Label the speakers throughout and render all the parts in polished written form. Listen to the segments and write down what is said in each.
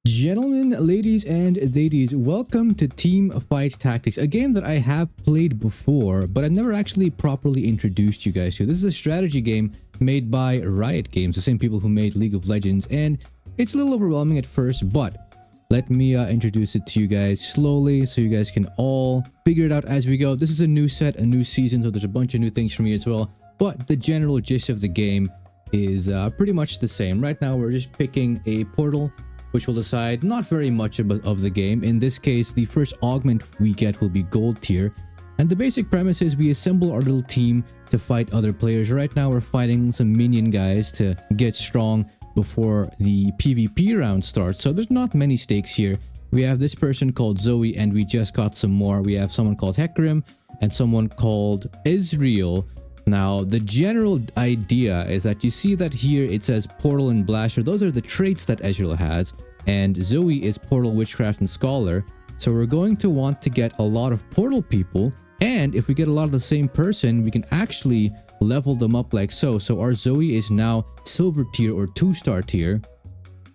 Speaker 1: Gentlemen, ladies, and ladies, welcome to Team Fight Tactics, a game that I have played before, but I've never actually properly introduced you guys to. This is a strategy game made by Riot Games, the same people who made League of Legends, and it's a little overwhelming at first, but let me introduce it to you guys slowly so you guys can all figure it out as we go. This is a new set, a new season, so there's a bunch of new things for me as well, but the general gist of the game is pretty much the same. Right now, we're just picking a portal, which will decide not very much of the game. In this case, the first augment we get will be gold tier. And the basic premise is we assemble our little team to fight other players. Right now, we're fighting some minion guys to get strong before the PvP round starts. So there's not many stakes here. We have this person called Zoe, and we just got some more. We have someone called Hecarim and someone called Ezreal. Now, the general idea is that you see that here it says Portal and Blaster. Those are the traits that Ezreal has. And Zoe is Portal, Witchcraft, and Scholar. So we're going to want to get a lot of Portal people. And if we get a lot of the same person, we can actually level them up like so. So our Zoe is now Silver tier or 2-star tier.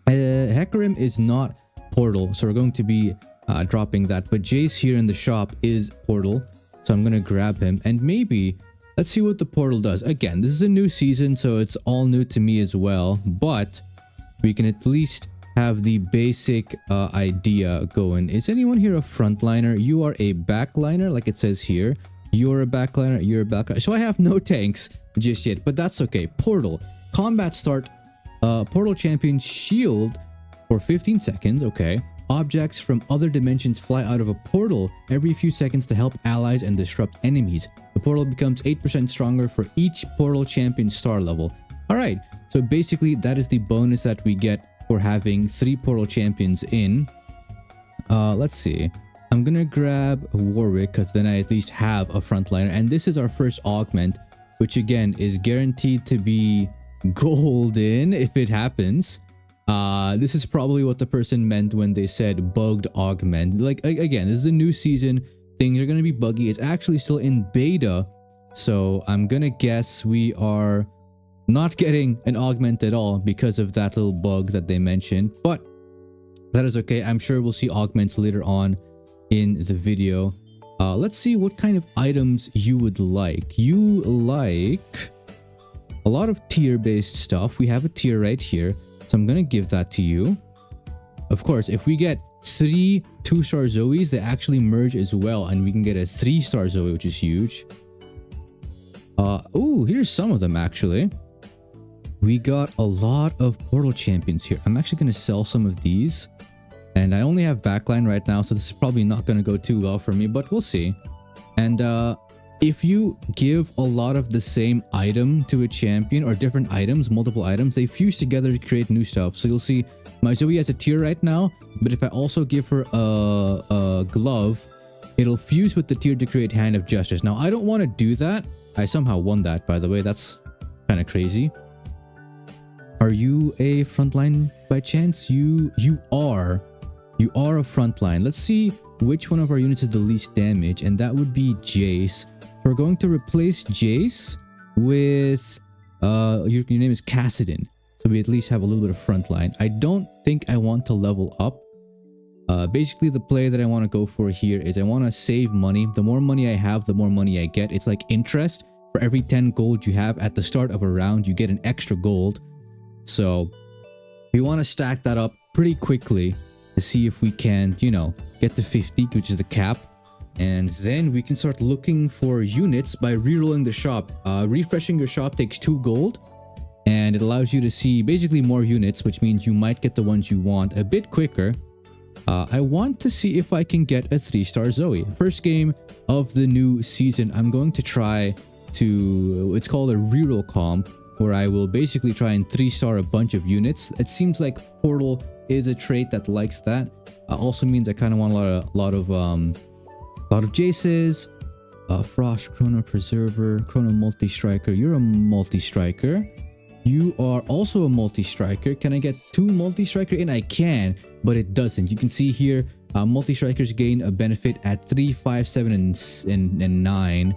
Speaker 1: Hecarim is not Portal, so we're going to be dropping that. But Jace here in the shop is Portal. So I'm going to grab him. And maybe... let's see what the portal does. Again, this is a new season, so it's all new to me as well. But we can at least have the basic idea going. Is anyone here a frontliner? You are a backliner, like it says here. You're a backliner, you're a backliner. So I have no tanks just yet, but that's okay. Portal. Combat start. Portal champion shield for 15 seconds. Okay. Objects from other dimensions fly out of a portal every few seconds to help allies and disrupt enemies. The portal becomes 8% stronger for each portal champion star level. Alright, so basically that is the bonus that we get for having 3 portal champions in. Let's see. I'm gonna grab Warwick because then I at least have a frontliner. And this is our first augment, which again is guaranteed to be golden if it happens. This is probably what the person meant when they said bugged augment. Like, again, this is a new season. Things are going to be buggy. It's actually still in beta. So I'm going to guess we are not getting an augment at all because of that little bug that they mentioned. But that is okay. I'm sure we'll see augments later on in the video. Let's see what kind of items you would like. You like a lot of tier-based stuff. We have a tier right here. So I'm going to give that to you. Of course, if we get 3 2-star Zoes, they actually merge as well. And we can get a 3-star Zoe, which is huge. Oh, here's some of them actually. We got a lot of portal champions here. I'm actually going to sell some of these. And I only have backline right now, so this is probably not going to go too well for me, but we'll see. And if you give a lot of the same item to a champion or different items, multiple items, they fuse together to create new stuff. So you'll see my Zoe has a tier right now, but if I also give her a glove, it'll fuse with the tier to create Hand of Justice. Now, I don't want to do that. I somehow won that, by the way. That's kind of crazy. Are you a frontline by chance? You are. You are a frontline. Let's see which one of our units is the least damage, and that would be Jace. We're going to replace Jace with your name is Cassidon, so we at least have a little bit of frontline. I don't think I want to level up. Basically the play that I want to go for here is I want to save money. The more money I have, the more money I get. It's like interest. For every 10 gold you have at the start of a round, you get an extra gold. So we want to stack that up pretty quickly to see if we can, you know, get to 50, which is the cap. And then we can start looking for units by rerolling the shop. Refreshing your shop takes 2 gold. And it allows you to see basically more units, which means you might get the ones you want a bit quicker. I want to see if I can get a 3-star Zoe. First game of the new season, I'm going to try to... it's called a reroll comp, where I will basically try and 3-star a bunch of units. It seems like Portal is a trait that likes that. Also means I kind of want a lot of Jaces, Frost, Chrono Preserver, Chrono Multi-Striker. You're a Multi-Striker. You are also a Multi-Striker. Can I get 2 Multi-Striker in? I can, but it doesn't. You can see here, Multi-Strikers gain a benefit at 3, 5, 7, and 9.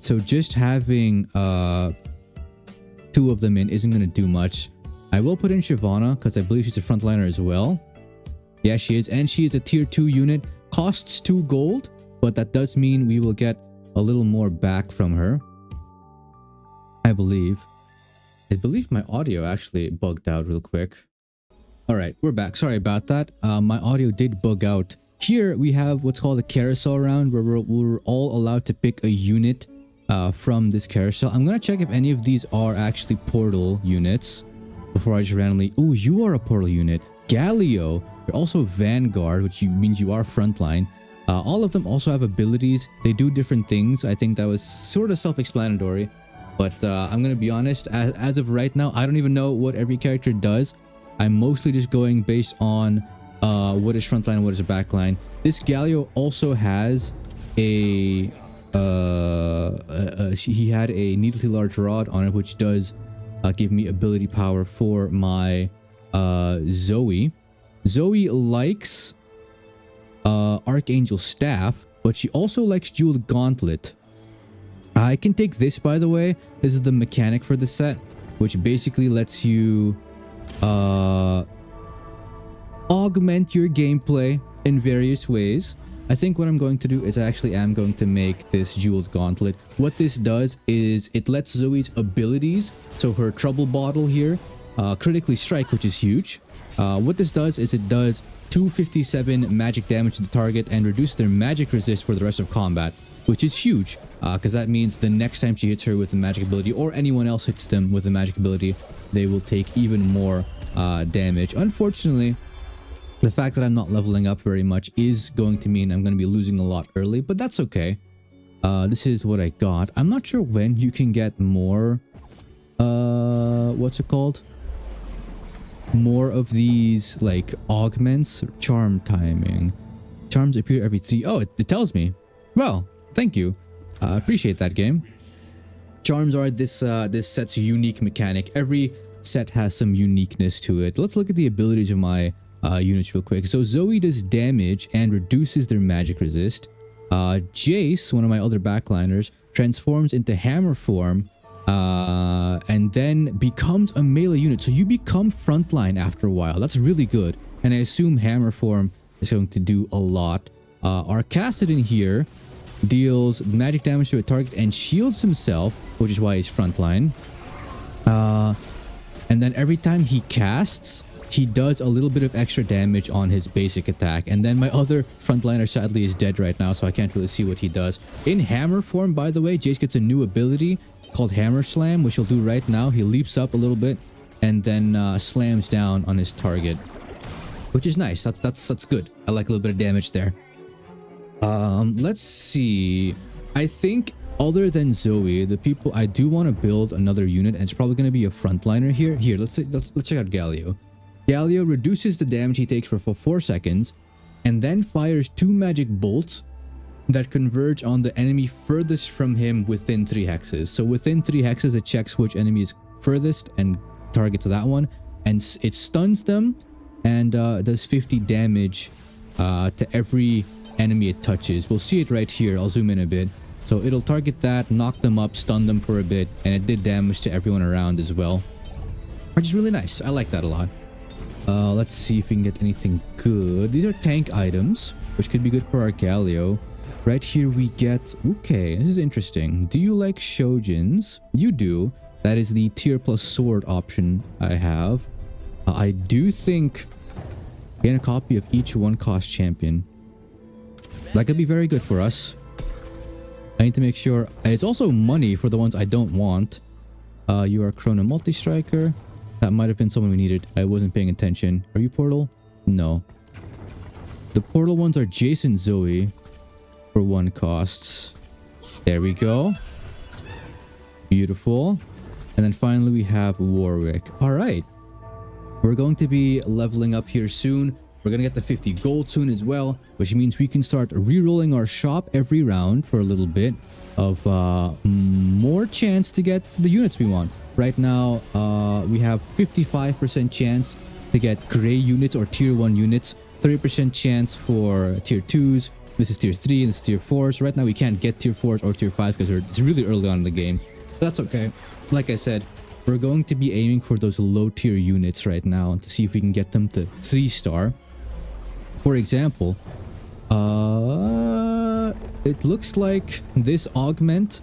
Speaker 1: So just having 2 of them in isn't going to do much. I will put in Shyvana because I believe she's a frontliner as well. Yeah, she is. And she is a tier 2 unit. Costs 2 gold, but that does mean we will get a little more back from her. I believe my audio actually bugged out real quick. All right, we're back. Sorry about that. My audio did bug out. Here we have what's called a carousel round where we're all allowed to pick a unit from this carousel. I'm going to check if any of these are actually portal units before I just randomly... Oh, you are a portal unit. Galio. You're also Vanguard, which means you are frontline. All of them also have abilities. They do different things. I think that was sort of self-explanatory. But I'm going to be honest, as of right now, I don't even know what every character does. I'm mostly just going based on what is frontline and what is a backline. This Galio also has a... he had a needlessly large rod on it, which does give me ability power for my Zoe. Zoe likes Archangel Staff, but she also likes Jeweled Gauntlet. I can take this, by the way. This is the mechanic for the set, which basically lets you augment your gameplay in various ways. I think what I'm going to do is I actually am going to make this Jeweled Gauntlet. What this does is it lets Zoe's abilities, so her Trouble Bottle here, critically strike, which is huge. What this does is it does 257 magic damage to the target and reduce their magic resist for the rest of combat, which is huge because that means the next time she hits her with a magic ability or anyone else hits them with a magic ability, they will take even more damage. Unfortunately, the fact that I'm not leveling up very much is going to mean I'm going to be losing a lot early, but that's okay. This is what I got. I'm not sure when you can get more, what's it called? More of these, like, augments. Charm timing. Charms appear every 3... Oh, it tells me. Well, thank you. Appreciate that, game. Charms are this set's unique mechanic. Every set has some uniqueness to it. Let's look at the abilities of my units real quick. So Zoe does damage and reduces their magic resist. Jace, one of my other backliners, transforms into hammer form and then becomes a melee unit. So you become frontline after a while. That's really good. And I assume hammer form is going to do a lot. Arcassidon here deals magic damage to a target and shields himself, which is why he's frontline. And then every time he casts, he does a little bit of extra damage on his basic attack. And then my other frontliner sadly is dead right now, so I can't really see what he does. In hammer form, by the way, Jace gets a new ability called Hammer Slam, which he'll do right now. He leaps up a little bit and then slams down on his target, which is nice. That's good. I like a little bit of damage there. Let's see. I think other than Zoe, the people I do want to build another unit, and it's probably going to be a frontliner here. Let's check out Galio. Galio reduces the damage he takes for 4 seconds and then fires 2 magic bolts that converge on the enemy furthest from him within 3 hexes. So within 3 hexes, it checks which enemy is furthest and targets that one, and it stuns them and does 50 damage to every enemy it touches. We'll see it right here. I'll zoom in a bit. So it'll target that, knock them up, stun them for a bit, and it did damage to everyone around as well, which is really nice. I like that a lot. Let's see if we can get anything good. These are tank items, which could be good for our Galio. Right here we get... Okay, this is interesting. Do you like Shojins? You do. That is the tier plus sword option I have. I do think... Gain a copy of each 1-cost champion. That could be very good for us. I need to make sure... It's also money for the ones I don't want. You are Chrono Multi-Striker. That might have been someone we needed. I wasn't paying attention. Are you Portal? No. The Portal ones are Jason Zoe for 1 costs. There we go. Beautiful. And then finally we have Warwick. All right. We're going to be leveling up here soon. We're going to get the 50 gold soon as well, which means we can start re-rolling our shop every round for a little bit of more chance to get the units we want. Right now, we have 55% chance to get gray units or tier 1 units, 30% chance for tier 2s. This is tier 3 and this is tier 4. So right now we can't get tier 4s or tier 5s because it's really early on in the game. That's okay. Like I said, we're going to be aiming for those low tier units right now to see if we can get them to 3-star. For example, it looks like this augment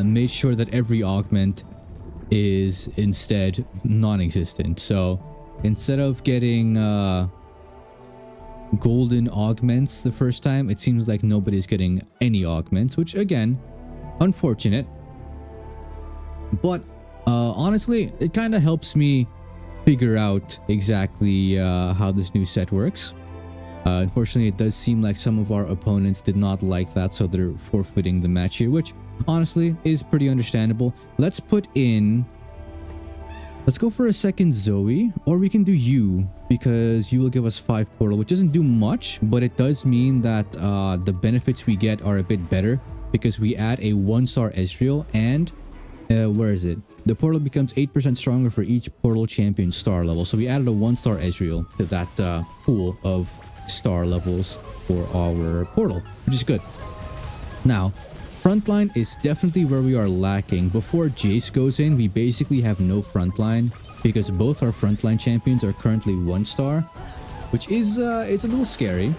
Speaker 1: made sure that every augment is instead non-existent. So instead of getting golden augments the first time, it seems like nobody's getting any augments, which again, unfortunate. But honestly, it kind of helps me figure out exactly how this new set works. Unfortunately, it does seem like some of our opponents did not like that, so they're forfeiting the match here, which honestly is pretty understandable. Let's go for a second Zoe, or we can do you, because you will give us 5 portal, which doesn't do much, but it does mean that the benefits we get are a bit better, because we add a 1-star Ezreal, and where is it? The portal becomes 8% stronger for each portal champion star level. So we added a 1-star Ezreal to that pool of star levels for our portal, which is good. Now, frontline is definitely where we are lacking. Before Jace goes in, we basically have no frontline, because both our frontline champions are currently 1-star, which is it's a little scary.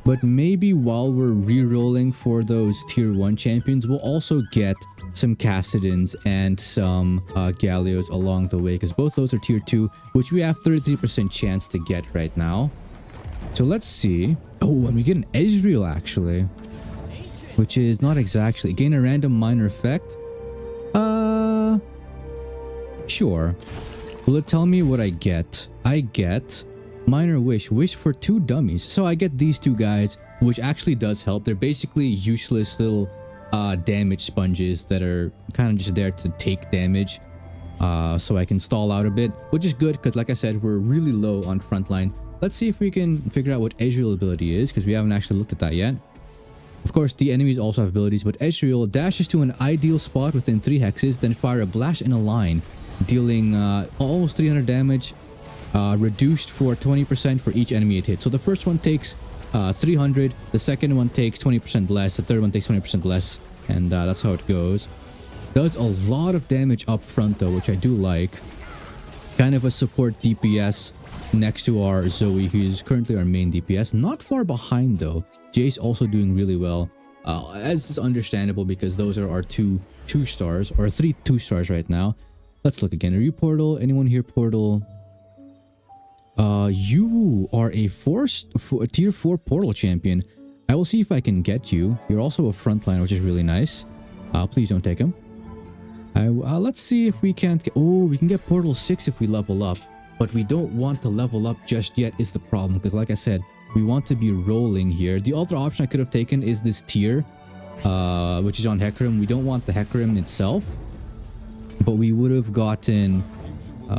Speaker 1: But maybe while we're re-rolling for those tier 1 champions, we'll also get some Cassidans and some Gallios along the way, because both those are tier 2, which we have 33% chance to get right now. So let's see. Oh, and we get an Ezreal actually, which is not exactly gain a random minor effect. Sure. Will it tell me what I get? I get minor wish for 2 dummies. So I get these 2 guys, which actually does help. They're basically useless little damage sponges that are kind of just there to take damage, so I can stall out a bit, which is good because, like I said, we're really low on frontline. Let's see if we can figure out what Ezreal ability is, because we haven't actually looked at that yet. Of course, the enemies also have abilities, but Ezreal dashes to an ideal spot within 3 hexes, then fire a blast in a line, dealing almost 300 damage, reduced for 20% for each enemy it hits. So the first one takes 300, the second one takes 20% less, the third one takes 20% less, and that's how it goes. Does a lot of damage up front though, which I do like. Kind of a support DPS next to our Zoe, who's currently our main DPS. Not far behind though. Jace also doing really well, as is understandable because those are our 2 2-stars, or 3 2-stars right now. Let's look again. Are you portal? Anyone here portal? You are a tier 4 portal champion. I will see if I can get you. You're also a frontline, which is really nice. Please don't take him. Let's see if we can't get... Oh, we can get portal 6 if we level up. But we don't want to level up just yet is the problem. Because like I said, we want to be rolling here. The other option I could have taken is this tier, which is on Hecarim. We don't want the Hecarim itself. But we would have gotten...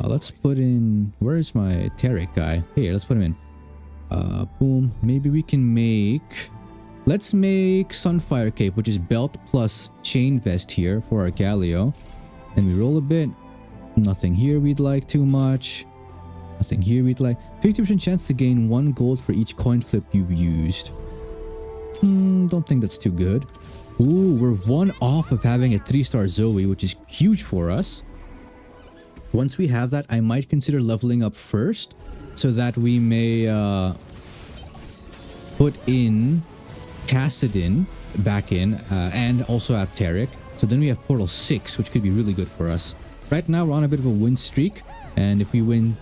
Speaker 1: let's put in... Where is my Tarek guy? Here, let's put him in. Boom. Maybe we can make... Let's make Sunfire Cape, which is belt plus chain vest here for our Galio. And we roll a bit. Nothing here we'd like too much. Nothing here we'd like. 50% chance to gain 1 gold for each coin flip you've used. Don't think that's too good. Ooh, we're 1 off of having a 3-star Zoe, which is huge for us. Once we have that, I might consider leveling up first, so that we may put in Cassidin back in, and also have Tarek. So then we have portal 6, which could be really good for us. Right now we're on a bit of a win streak, and if we win...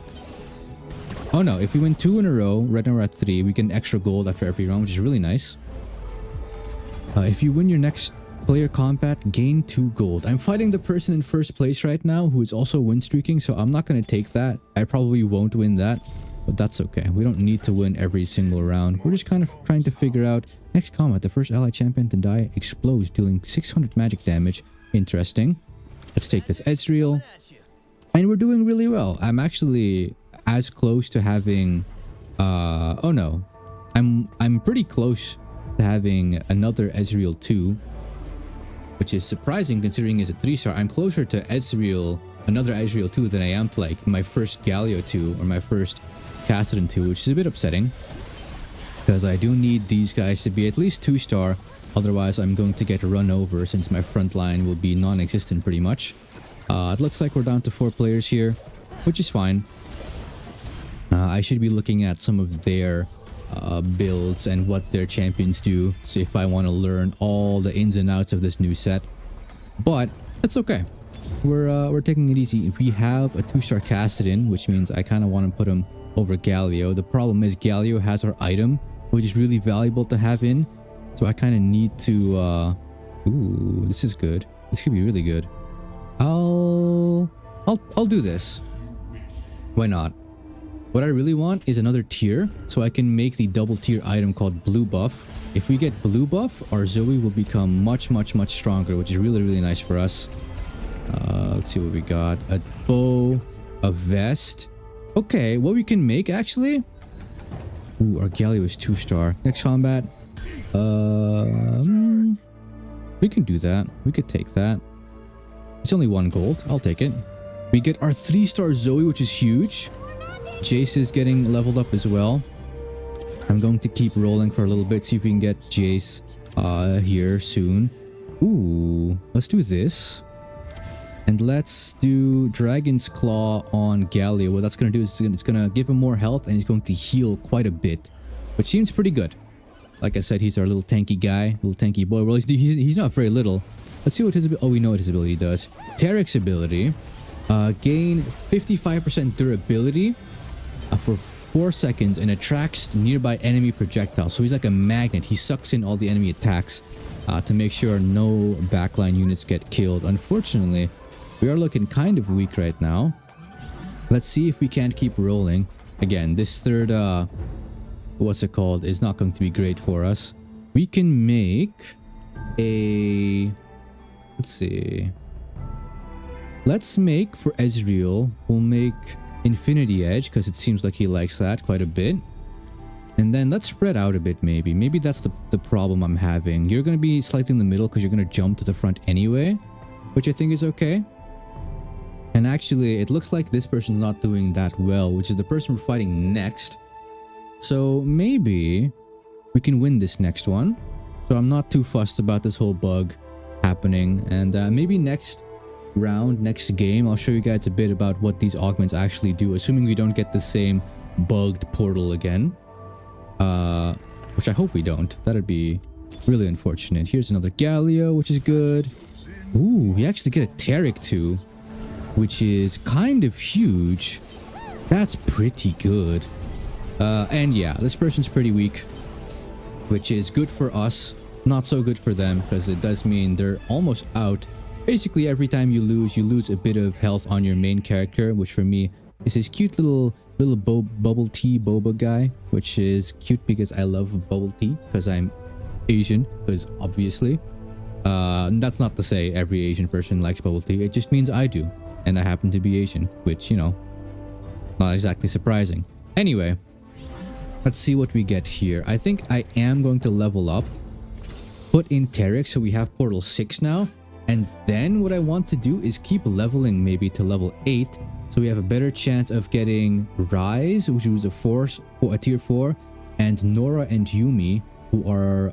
Speaker 1: Oh no, if we win 2 in a row, right now we're at 3, we get an extra gold after every round, which is really nice. If you win your next player combat, gain 2 gold. I'm fighting the person in first place right now who is also win streaking, so I'm not going to take that. I probably won't win that, but that's okay. We don't need to win every single round. We're just kind of trying to figure out next combat. The first allied champion to die explodes, dealing 600 magic damage. Interesting. Let's take this Ezreal. And we're doing really well. I'm actually as close to having... oh no. I'm pretty close to having another Ezreal 2. Which is surprising considering it's a 3-star. I'm closer to Ezreal, another Ezreal 2 than I am to like my first Galio 2 or my first Cassidin 2, which is a bit upsetting. Because I do need these guys to be at least 2-star. Otherwise, I'm going to get run over since my front line will be non-existent pretty much. It looks like we're down to 4 players here, which is fine. I should be looking at some of their builds and what their champions do. So if I want to learn all the ins and outs of this new set. But that's okay. We're taking it easy. We have a 2-star Cassidin, which means I kind of want to put him over Galio. The problem is Galio has our item, which is really valuable to have in. So I kind of need to ooh, this is good. This could be really good. I'll do this. Why not? What I really want is another tier, so I can make the double tier item called blue buff. If we get blue buff, our Zoe will become much stronger, which is really nice for us. Let's see what we got. A bow, a vest. Okay, what we can make actually. Ooh, our Galio is 2-star. Next combat. We can do that. We could take that. It's only 1 gold. I'll take it. We get our 3-star Zoe, which is huge. Jace is getting leveled up as well. I'm going to keep rolling for a little bit, see if we can get Jace here soon. Ooh, let's do this. And let's do Dragon's Claw on Galio. What that's going to do is it's going to give him more health and he's going to heal quite a bit. Which seems pretty good. Like I said, he's our little tanky guy, little tanky boy. Well, he's not very little. Let's see what his ability... Oh, we know what his ability does. Tarek's ability. Gain 55% durability for 4 seconds and attracts nearby enemy projectiles. So he's like a magnet. He sucks in all the enemy attacks to make sure no backline units get killed. Unfortunately, we are looking kind of weak right now. Let's see if we can't keep rolling. Again, this third, what's it called, is not going to be great for us. We can make a... Let's see. Let's make for Ezreal, we'll make Infinity Edge because it seems like he likes that quite a bit. And then let's spread out a bit maybe. Maybe that's the problem I'm having. You're going to be slightly in the middle because you're going to jump to the front anyway, which I think is okay. And actually, it looks like this person's not doing that well, which is the person we're fighting next. So maybe we can win this next one. So I'm not too fussed about this whole bug happening. And maybe next round, next game, I'll show you guys a bit about what these augments actually do, assuming we don't get the same bugged portal again. Which I hope we don't. That'd be really unfortunate. Here's another Galio, which is good. Ooh, we actually get a Tarek too, which is kind of huge. That's pretty good. And yeah, this person's pretty weak, which is good for us, not so good for them, because it does mean they're almost out. Basically, every time you lose a bit of health on your main character, which for me is this cute little bubble tea boba guy, which is cute because I love bubble tea because I'm Asian, because obviously. That's not to say every Asian person likes bubble tea. It just means I do, and I happen to be Asian, which, you know, not exactly surprising. Anyway, let's see what we get here. I think I am going to level up, put in Tarek, so we have portal 6 now. And then what I want to do is keep leveling maybe to level 8, so we have a better chance of getting Rise, which was a tier 4, and Nora and Yumi, who are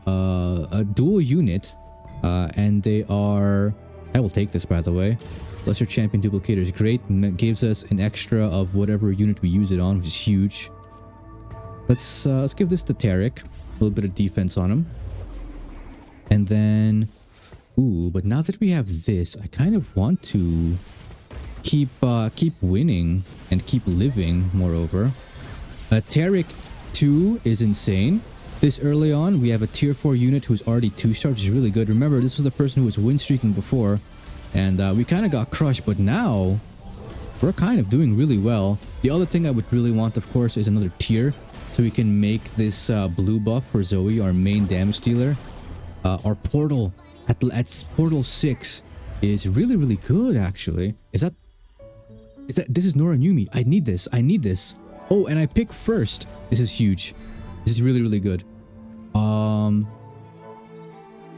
Speaker 1: a dual unit, and they are... I will take this, by the way. Lesser Champion Duplicator is great, and it gives us an extra of whatever unit we use it on, which is huge. Let's give this to Tarek. A little bit of defense on him. And then... Ooh, but now that we have this, I kind of want to keep winning and keep living, moreover. Tarek 2 is insane. This early on, we have a tier 4 unit who's already 2-star, which is really good. Remember, this was the person who was win streaking before, and we kind of got crushed, but now we're kind of doing really well. The other thing I would really want, of course, is another tier, so we can make this blue buff for Zoe, our main damage dealer. Our portal at portal 6 is really good, actually. Is that this is Nora and Yumi. I need this. Oh, and I pick first. This is huge. This is really good.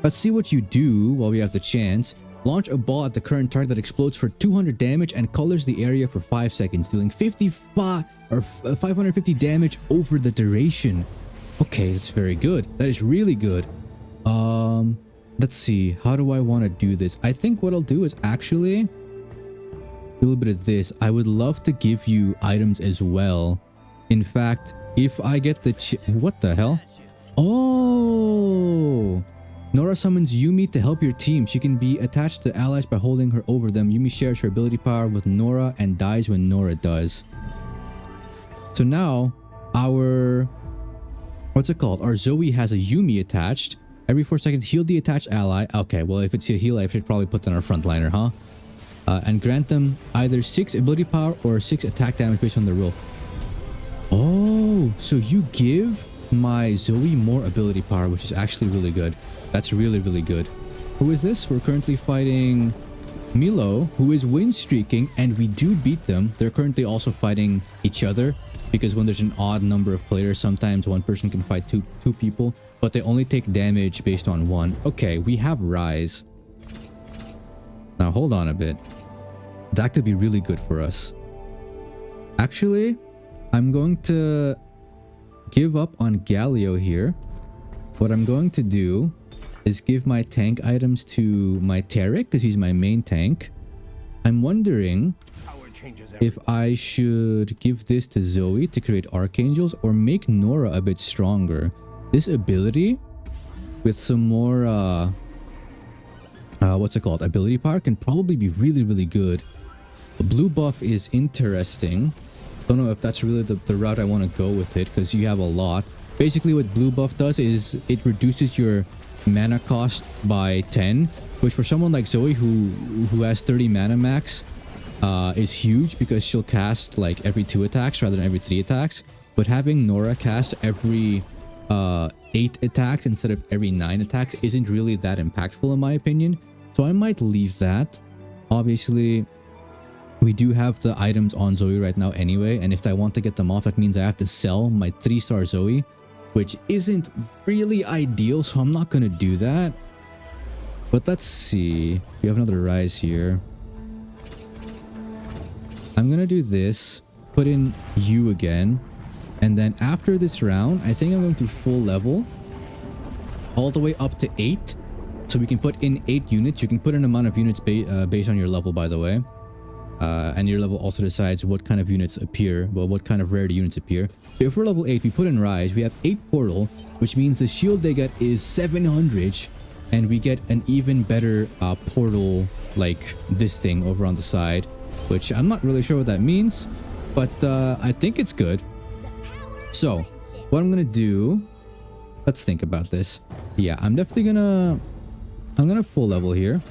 Speaker 1: Let's see what you do while we have the chance. Launch a ball at the current target that explodes for 200 damage and colors the area for 5 seconds, dealing 550 damage over the duration. Okay, that's very good. That is really good. Let's see. How do I want to do this? I think what I'll do is actually a little bit of this. I would love to give you items as well. In fact, if I get the what the hell? Oh! Nora summons Yumi to help your team. She can be attached to allies by holding her over them. Yumi shares her ability power with Nora and dies when Nora does. So now, our... what's it called? Our Zoe has a Yumi attached. Every 4 seconds, heal the attached ally. Okay, well, if it's a heal, I should probably put that on our frontliner, huh? And grant them either 6 ability power or 6 attack damage based on their roll. Oh, so you give my Zoe more ability power, which is actually really good. That's really, really good. Who is this? We're currently fighting Milo, who is win streaking, and we do beat them. They're currently also fighting each other, because when there's an odd number of players, sometimes one person can fight two people, but they only take damage based on one. Okay, we have Rise. Now, hold on a bit. That could be really good for us. Actually, I'm going to give up on Galio here. What I'm going to do is give my tank items to my Tarek, because he's my main tank. I'm wondering if I should give this to Zoe to create Archangels or make Nora a bit stronger. This ability with some more what's it called, ability power, can probably be really, really good. The blue buff is interesting. Don't know if that's really the route I want to go with it, because you have a lot. Basically what blue buff does is it reduces your mana cost by 10, which for someone like Zoe who has 30 mana max is huge, because she'll cast like every 2 attacks rather than every 3 attacks. But having Nora cast every 8 attacks instead of every 9 attacks isn't really that impactful in my opinion. So I might leave that. Obviously, we do have the items on Zoe right now anyway, and if I want to get them off, that means I have to sell my 3-star Zoe, which isn't really ideal, so I'm not going to do that. But let's see. We have another Rise here. I'm going to do this, put in you again, and then after this round, I think I'm going to full level all the way up to 8. So we can put in 8 units. You can put an amount of units based on your level, by the way. And your level also decides what kind of units appear, well, what kind of rarity units appear. So if we're level 8, we put in Rise, we have 8 Portal, which means the shield they get is 700, and we get an even better portal like this thing over on the side, which I'm not really sure what that means, but I think it's good. So what I'm gonna do, let's think about this. Yeah, I'm definitely gonna full level here.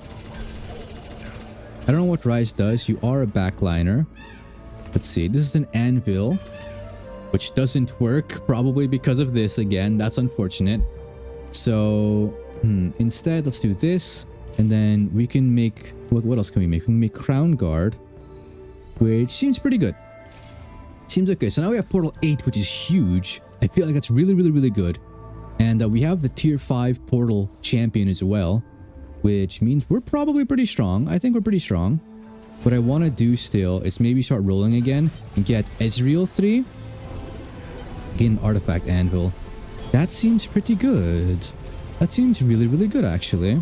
Speaker 1: I don't know what Rise does. You are a backliner. Let's see. This is an anvil, which doesn't work, probably because of this again. That's unfortunate. So instead, let's do this, and then we can make what else can we make? We can make Crown Guard, which seems pretty good. Seems okay. So now we have Portal 8, which is huge. I feel like that's really, really, really good. And we have the Tier 5 Portal Champion as well, which means we're probably pretty strong. I think we're pretty strong. What I want to do still is maybe start rolling again and get Ezreal 3. Get an Artifact Anvil. That seems pretty good. That seems really, really good, actually.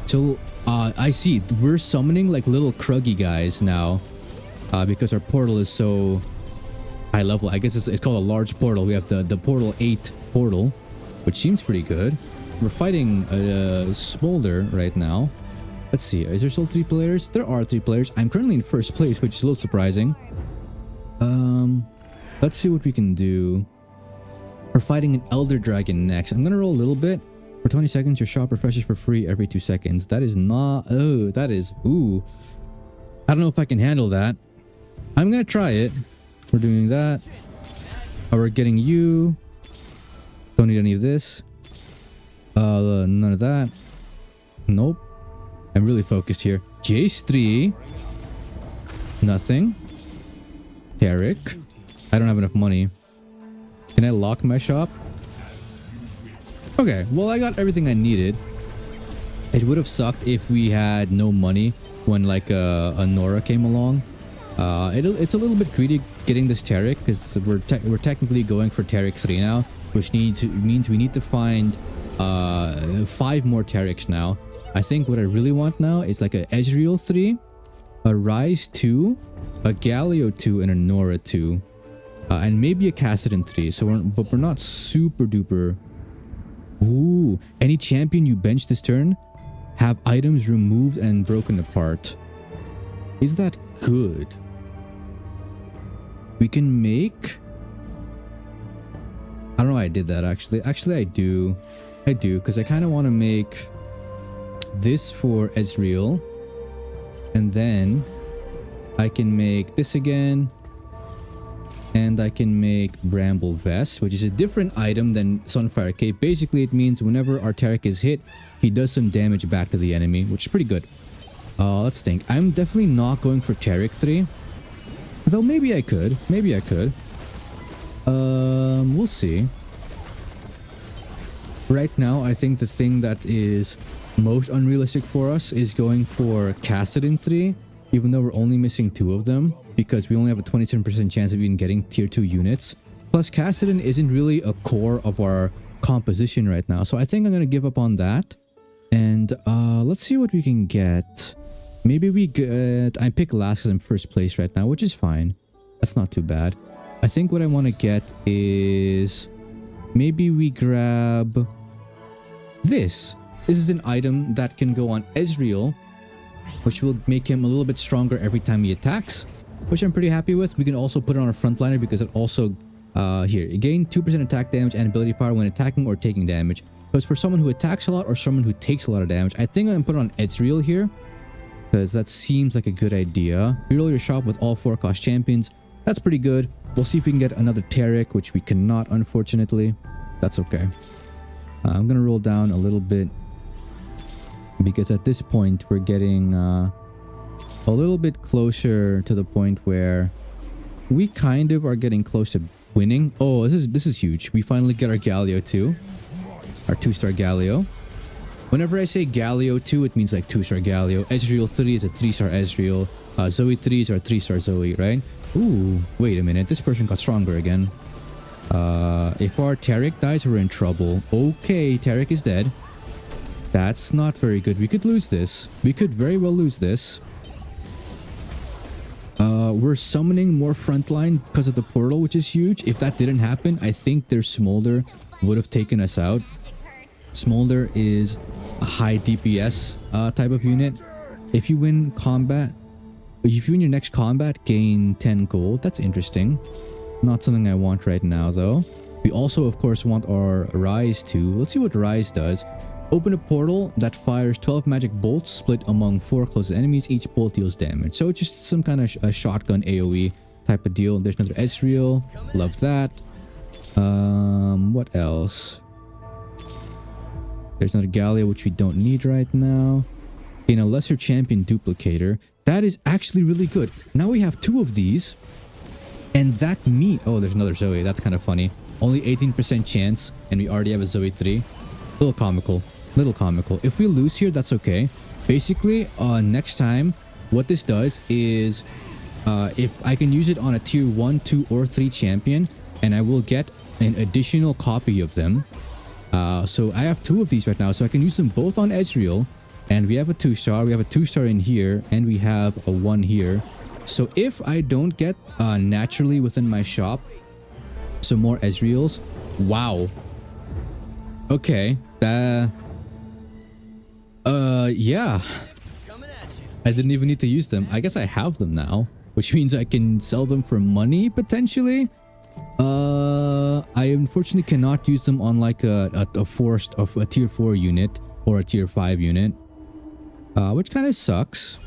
Speaker 1: So, I see. We're summoning like little Kruggy guys now. Because our portal is so high level. I guess it's called a large portal. We have the Portal 8 portal, which seems pretty good. We're fighting Smolder right now. Let's see. Is there still 3 players? There are 3 players. I'm currently in first place, which is a little surprising. Let's see what we can do. We're fighting an Elder Dragon next. I'm gonna roll a little bit. For 20 seconds, your shop refreshes for free every 2 seconds. That is not... Oh, that is... Ooh. I don't know if I can handle that. I'm gonna try it. We're doing that. Oh, we're getting you. Don't need any of this. None of that. Nope. I'm really focused here. Jace 3. Nothing. Tarek. I don't have enough money. Can I lock my shop? Okay, well, I got everything I needed. It would have sucked if we had no money when like a Nora came along. It's a little bit greedy getting this Tarek, because we're technically going for Tarek 3 now, which means we need to find 5 more Tareks now. I think what I really want now is like a Ezreal 3, a Rise 2, a Galio 2, and a Nora 2. And maybe a Cassidon 3. So but we're not super duper. Ooh, any champion you bench this turn have items removed and broken apart. Is that good? We can make... I don't know why I did that actually. Actually, I do. I do, because I kind of want to make this for Ezreal. And then I can make this again. And I can make Bramble Vest, which is a different item than Sunfire Cape. Basically, it means whenever our Taric is hit, he does some damage back to the enemy, which is pretty good. Let's think. I'm definitely not going for Taric 3. Though maybe I could. Maybe I could. We'll see. Right now, I think the thing that is most unrealistic for us is going for Cassidon 3, even though we're only missing 2 of them, because we only have a 27% chance of even getting tier 2 units. Plus, Cassidon isn't really a core of our composition right now, so I think I'm going to give up on that. And let's see what we can get. Maybe we get... I pick last because I'm first place right now, which is fine. That's not too bad. I think what I want to get is... maybe we grab... this. This is an item that can go on Ezreal, which will make him a little bit stronger every time he attacks, which I'm pretty happy with. We can also put it on a frontliner because it also... here, gain 2% attack damage and ability power when attacking or taking damage. So it's for someone who attacks a lot or someone who takes a lot of damage. I think I'm going to put it on Ezreal here, because that seems like a good idea. Reroll your shop with all 4 cost champions. That's pretty good. We'll see if we can get another Taric, which we cannot, unfortunately. That's okay. I'm going to roll down a little bit, because at this point, we're getting a little bit closer to the point where we kind of are getting close to winning. Oh, this is huge. We finally get our Galio 2. Our 2-star Galio. Whenever I say Galio 2, it means like 2-star Galio. Ezreal 3 is a 3-star Ezreal. Zoe 3 is our 3-star Zoe, right? Ooh, wait a minute. This person got stronger again. If our Taric dies, we're in trouble. Okay, Taric is dead. That's not very good. We could lose this. We could very well lose this. We're summoning more frontline because of the portal, which is huge. If that didn't happen, I think their Smolder would have taken us out. Smolder is a high DPS type of unit. If you win combat, if you win your next combat, gain 10 gold. That's interesting. Not something I want right now, though. We also, of course, want our Rise too. Let's see what Rise does. Open a portal that fires 12 magic bolts split among 4 closest enemies. Each bolt deals damage. So it's just some kind of a shotgun AoE type of deal. There's another Ezreal. Love that. What else? There's another Galio, which we don't need right now. In a lesser champion duplicator. That is actually really good. Now we have 2 of these. And that oh, there's another Zoe. That's kind of funny. Only 18% chance. And we already have a Zoe 3. Little comical. Little comical. If we lose here, that's okay. Basically, next time, what this does is... if I can use it on a tier 1, 2, or 3 champion. And I will get an additional copy of them. So I have 2 of these right now. So I can use them both on Ezreal. And we have a 2-star. We have a 2-star in here. And we have a 1 here. So if I don't get naturally within my shop some more Ezreals. Wow. Okay. Yeah. I didn't even need to use them. I guess I have them now. Which means I can sell them for money, potentially. I unfortunately cannot use them on like a tier 4 unit or a tier 5 unit. Which kind of sucks.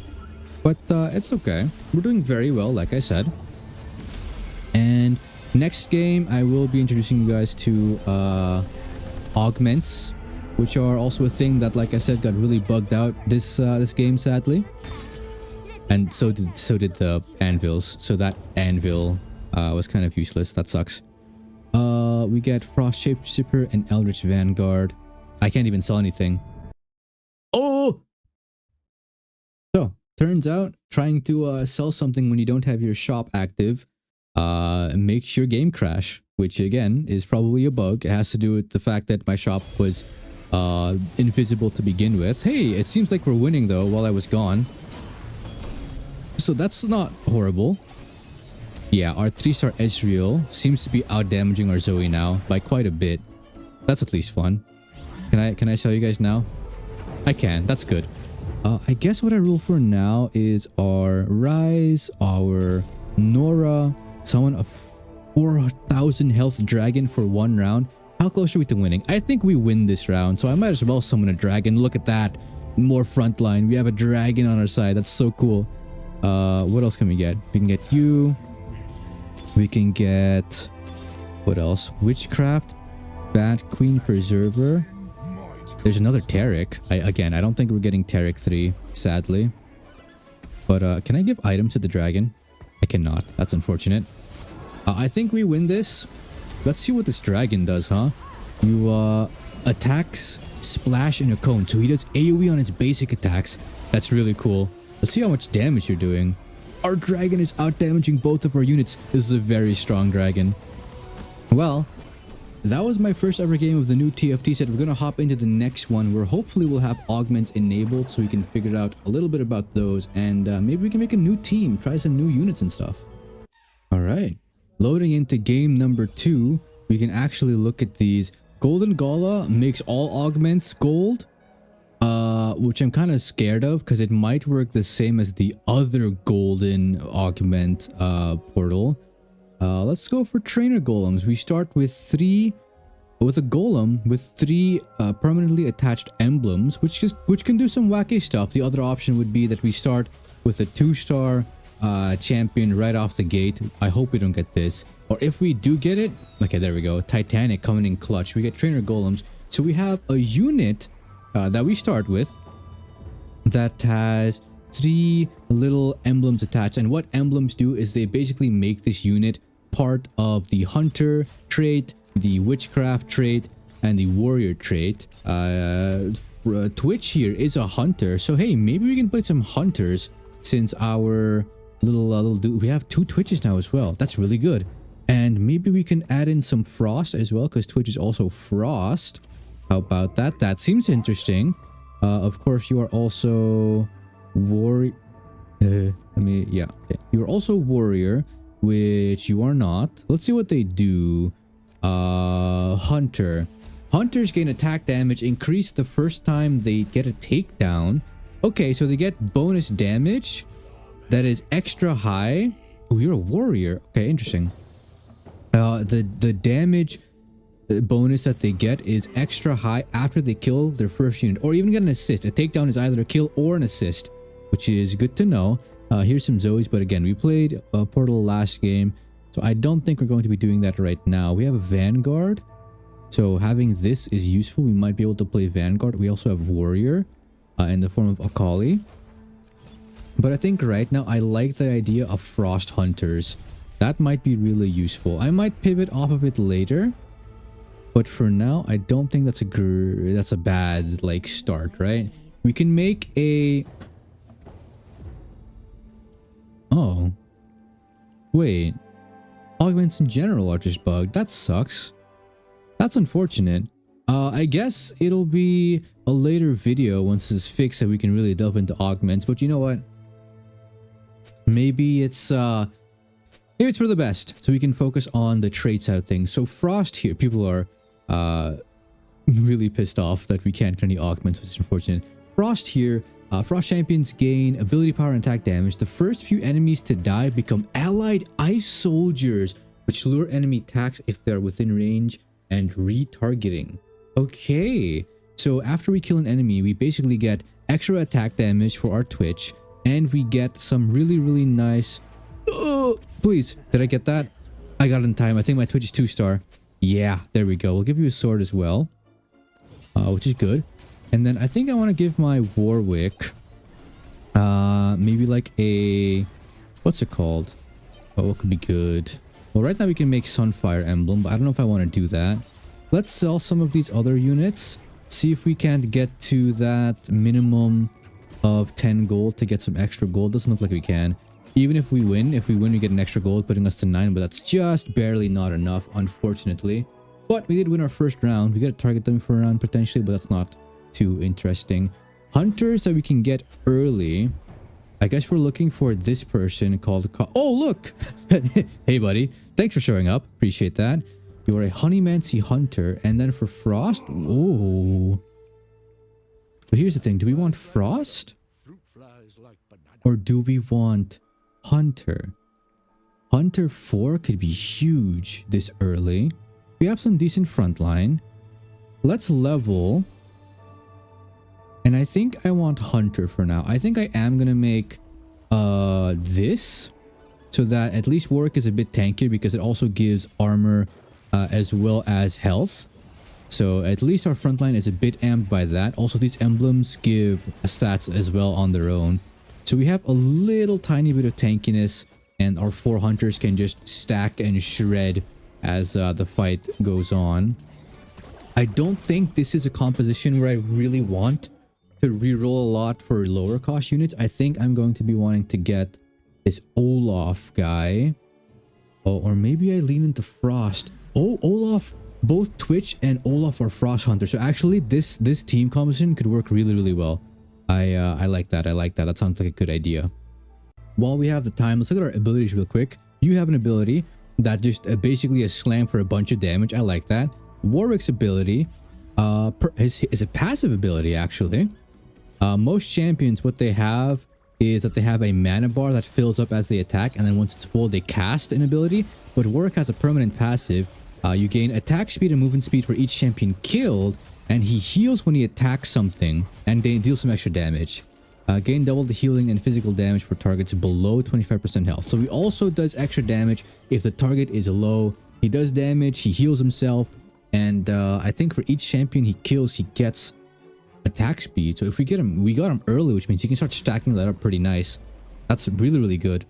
Speaker 1: But it's okay. We're doing very well, like I said. And next game, I will be introducing you guys to augments, which are also a thing that, like I said, got really bugged out this game, sadly. And so did the anvils. So that anvil was kind of useless. That sucks. We get Frost Shapeshifter and Eldritch Vanguard. I can't even sell anything. Oh! So, turns out trying to sell something when you don't have your shop active makes your game crash, which again is probably a bug. It has to do with the fact that my shop was invisible to begin with. Hey, it seems like we're winning though while I was gone. So that's not horrible. Yeah, our 3-star Ezreal seems to be out-damaging our Zoe now by quite a bit. That's at least fun. Can I show you guys now? I can. That's good. I guess what I rule for now is our Rise, our Nora, summon a 4,000 health dragon for 1 round. How close are we to winning? I think we win this round, so I might as well summon a dragon. Look at that. More frontline. We have a dragon on our side. That's so cool. What else can we get? We can get you. We can get... What else? Witchcraft. Bat Queen Preserver. There's another Taric. Again, I don't think we're getting Taric 3, sadly. But can I give items to the dragon? I cannot. That's unfortunate. I think we win this. Let's see what this dragon does, huh? You attacks splash in a cone. So he does AoE on his basic attacks. That's really cool. Let's see how much damage you're doing. Our dragon is out damaging both of our units. This is a very strong dragon. Well, that was my first ever game of the new TFT set. We're going to hop into the next one where hopefully we'll have augments enabled so we can figure out a little bit about those. And maybe we can make a new team, try some new units and stuff. All right. Loading into game number 2, we can actually look at these. Golden Gala makes all augments gold, which I'm kind of scared of because it might work the same as the other golden augment portal. Let's go for trainer golems. We start with a golem with 3 permanently attached emblems, which can do some wacky stuff. The other option would be that we start with a 2-star champion right off the gate. I hope we don't get this. Or if we do get it, okay, there we go. Titanic coming in clutch. We get trainer golems. So we have a unit that we start with that has 3 little emblems attached. And what emblems do is they basically make this unit part of the hunter trait, the witchcraft trait, and the warrior trait. Twitch here is a hunter. So hey, maybe we can put some hunters since our little dude, we have 2 Twitches now as well. That's really good. And maybe we can add in some frost as well because Twitch is also frost. How about that? That seems interesting. Of course, you are also warrior. You're also warrior, which you are not. Let's see what they do. Hunter. Hunters gain attack damage increase the first time they get a takedown. Okay, so they get bonus damage that is extra high. Oh, you're a warrior. Okay, interesting. The damage bonus that they get is extra high after they kill their first unit or even get an assist. A takedown is either a kill or an assist, which is good to know. Here's some Zoes, but again, we played Portal last game, so I don't think we're going to be doing that right now. We have a Vanguard, so having this is useful. We might be able to play Vanguard. We also have Warrior in the form of Akali. But I think right now I like the idea of Frost Hunters. That might be really useful. I might pivot off of it later. But for now, I don't think that's a bad like start, right? We can make a... Oh. Wait. Augments in general are just bugged. That sucks. That's unfortunate. I guess it'll be a later video once this is fixed that we can really delve into augments. But you know what? Maybe it's for the best, so we can focus on the trait side of things. So Frost here, people are really pissed off that we can't get any augments, which is unfortunate. Frost here, Frost champions gain ability power and attack damage. The first few enemies to die become allied ice soldiers, which lure enemy attacks if they're within range and retargeting. Okay, so after we kill an enemy, we basically get extra attack damage for our Twitch, and we get some really nice... Oh, please, did I get that? I got it in time. I think my Twitch is 2-star. Yeah, there we go. We'll give you a sword as well, which is good. And then I think I want to give my Warwick maybe like a... What's it called? Oh, what could be good? Well, right now we can make Sunfire Emblem, but I don't know if I want to do that. Let's sell some of these other units. See if we can't get to that minimum of 10 gold to get some extra gold. Doesn't look like we can. Even if we win, we get an extra gold, putting us to 9, but that's just barely not enough, unfortunately. But we did win our first round. We got to target them for a round potentially, but that's not too interesting. Hunters that we can get early. I guess we're looking for this person called... Oh, look! Hey, buddy. Thanks for showing up. Appreciate that. You are a Honeymancy Hunter. And then for Frost... Oh. But here's the thing. Do we want Frost? Or do we want Hunter? Hunter 4 could be huge this early. We have some decent frontline. Let's level. And I think I want Hunter for now. I think I am going to make this. So that at least Warwick is a bit tankier because it also gives armor as well as health. So at least our frontline is a bit amped by that. Also, these emblems give stats as well on their own. So we have a little tiny bit of tankiness. And our 4 hunters can just stack and shred as the fight goes on. I don't think this is a composition where I really want to reroll a lot for lower cost units. I think I'm going to be wanting to get this Olaf guy. Oh, or maybe I lean into Frost. Oh, Olaf. Both Twitch and Olaf are Frost hunters. So actually this team composition could work really, really well. I like that. I like that. That sounds like a good idea. While we have the time, let's look at our abilities real quick. You have an ability that just basically a slam for a bunch of damage. I like that. Warwick's ability is a passive ability, actually. Most champions, what they have is that they have a mana bar that fills up as they attack, and then once it's full, they cast an ability. But Warwick has a permanent passive. You gain attack speed and movement speed for each champion killed, and he heals when he attacks something, and they deal some extra damage. Gain double the healing and physical damage for targets below 25% health. So he also does extra damage if the target is low. He does damage, he heals himself, and I think for each champion he kills, he gets attack speed. So if we get him, we got him early, which means he can start stacking that up pretty nice. That's really, really good.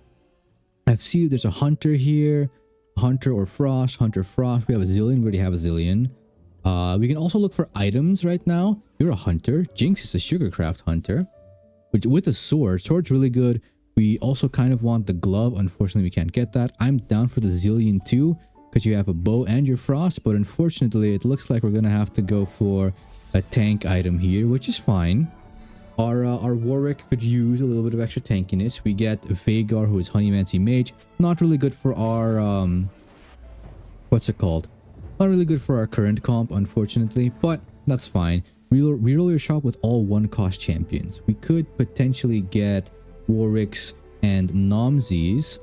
Speaker 1: I see there's a hunter here, hunter or frost, hunter frost. We have a zillion. We already have a zillion. We can also look for items right now. You're a hunter. Jinx is a sugarcraft hunter. Which with a sword, sword's really good. We also kind of want the glove. Unfortunately, we can't get that. I'm down for the zillion too, because you have a bow and your frost. But unfortunately, it looks like we're gonna have to go for a tank item here, which is fine. Our Warwick could use a little bit of extra tankiness. We get Vagar, who is Honeymancy Mage. Not really good for our what's it called? Not really good for our current comp, unfortunately, but that's fine. Reroll your shop with all 1-cost champions. We could potentially get Warwicks and Nomsies.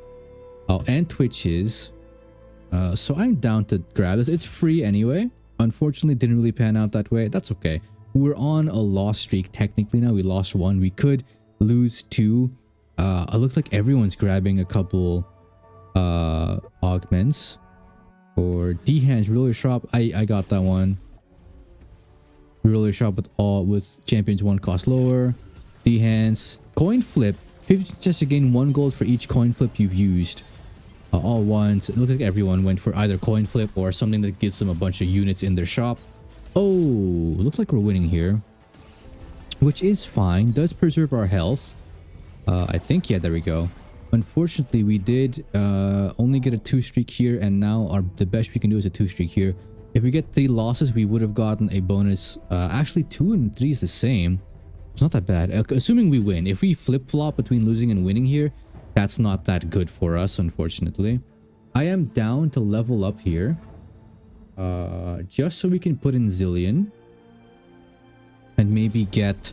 Speaker 1: Oh, and Twitches. So I'm down to grab this. It's free anyway. Unfortunately, didn't really pan out that way. That's okay. We're on a loss streak technically now. We lost 1. We could lose 2. It looks like everyone's grabbing a couple augments. Or D-Hands, reroll your shop. I got that one. Reroll your shop with champions 1 cost lower. D-Hands. Coin flip. 50 chance to gain 1 gold for each coin flip you've used. All ones. It looks like everyone went for either coin flip or something that gives them a bunch of units in their shop. Oh, looks like we're winning here. Which is fine. Does preserve our health. I think, yeah, there we go. Unfortunately, we did only get a 2 streak here, and now the best we can do is a 2 streak here. If we get 3 losses, we would have gotten a bonus. Actually, 2 and 3 is the same. It's not that bad. Assuming we win. If we flip-flop between losing and winning here, that's not that good for us, unfortunately. I am down to level up here. Just so we can put in Zillion. And maybe get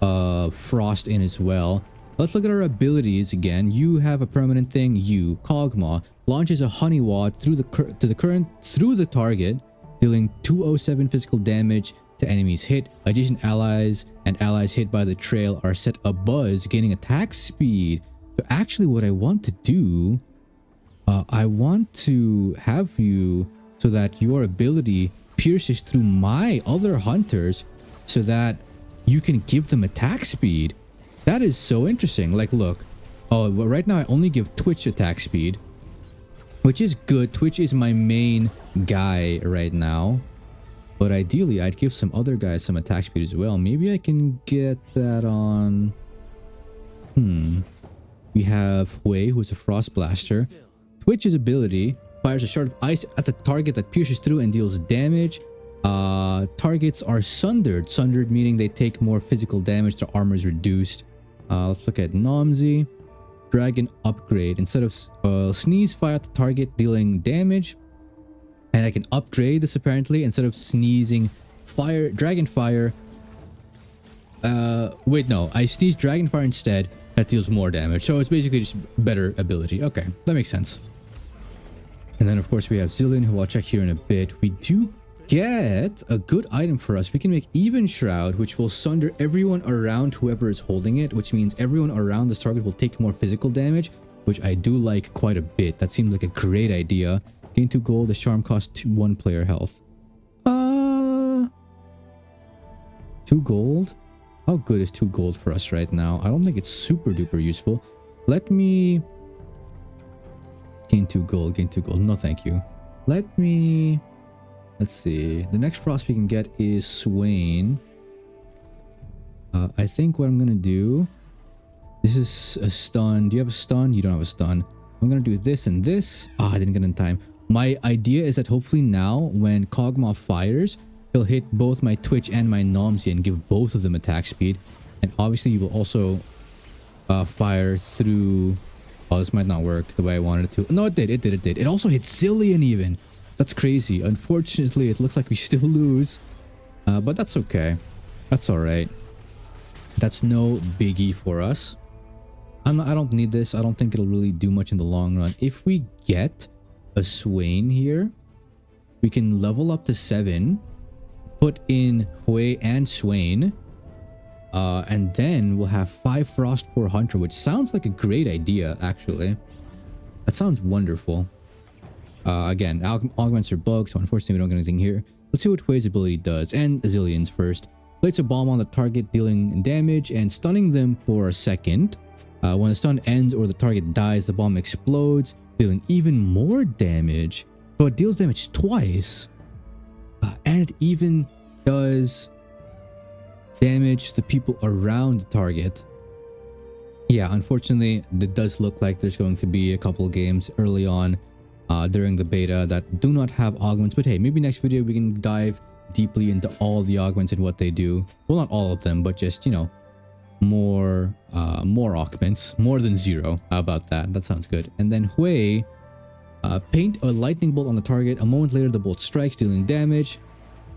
Speaker 1: Frost in as well. Let's look at our abilities again. You have a permanent thing. You, Kog'Maw, launches a honey wad through the target, dealing 207 physical damage to enemies hit. Adjacent allies and allies hit by the trail are set a buzz, gaining attack speed. So actually, what I want to do, I want to have you so that your ability pierces through my other hunters, so that you can give them attack speed. That is so interesting. Like, look. Oh, well, right now I only give Twitch attack speed, which is good. Twitch is my main guy right now. But ideally, I'd give some other guys some attack speed as well. Maybe I can get that on... We have Hui, who's a Frost Blaster. Twitch's ability fires a shard of ice at the target that pierces through and deals damage. Targets are sundered. Sundered meaning they take more physical damage. Their armor is reduced. Let's look at Nomsy. Dragon upgrade. Instead of sneeze fire at the target dealing damage. And I can upgrade this apparently. Instead of sneezing fire, dragon fire. Wait, no. I sneeze dragon fire instead. That deals more damage. So it's basically just better ability. Okay, that makes sense. And then of course we have Zillion, who I'll check here in a bit. We do get a good item for us. We can make Even Shroud, which will sunder everyone around whoever is holding it, which means everyone around this target will take more physical damage, which I do like quite a bit. That seems like a great idea. Gain 2 gold. The charm costs 1 player health. 2 gold? How good is 2 gold for us right now? I don't think it's super duper useful. Let me gain 2 gold. Gain 2 gold. No, thank you. Let's see. The next frost we can get is Swain. I think what I'm gonna do. This is a stun. Do you have a stun? You don't have a stun. I'm gonna do this and this. I didn't get in time. My idea is that hopefully now when Kog'Maw fires, he'll hit both my Twitch and my Nomsy and give both of them attack speed. And obviously you will also fire through... Oh, this might not work the way I wanted it to. No, it did. It did. It also hit Zillion even. That's crazy. Unfortunately, it looks like we still lose. But that's okay. That's alright. That's no biggie for us. I don't need this. I don't think it'll really do much in the long run. If we get a Swain here, we can level up to 7. Put in Hui and Swain. And then we'll have 5 Frost 4 Hunter, which sounds like a great idea, actually. That sounds wonderful. Again, augments are bugs, so unfortunately we don't get anything here. Let's see what Hui's ability does, and Zillion's first. Places a bomb on the target, dealing damage and stunning them for a second. When the stun ends or the target dies, the bomb explodes, dealing even more damage. So it deals damage twice. And it even does damage to the people around the target. Yeah, unfortunately, it does look like there's going to be a couple games early on during the beta that do not have augments. But hey, maybe next video we can dive deeply into all the augments and what they do. Well, not all of them, but just, you know, more augments. More than 0. How about that? That sounds good. And then Hui, paint a lightning bolt on the target. A moment later, the bolt strikes, dealing damage.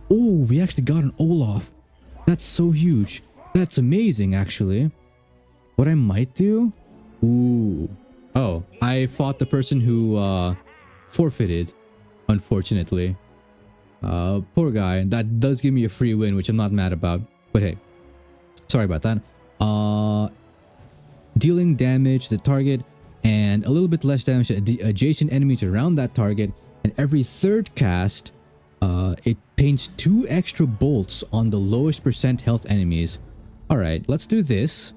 Speaker 1: Oh, we actually got an Olaf. That's so huge. That's amazing, actually. What I might do... Ooh. Oh, I fought the person who forfeited, unfortunately. Poor guy. That does give me a free win, which I'm not mad about. But hey, sorry about that. Dealing damage to the target and a little bit less damage to adjacent enemies around that target. And every third cast, it paints 2 extra bolts on the lowest % health enemies. Alright, let's do this.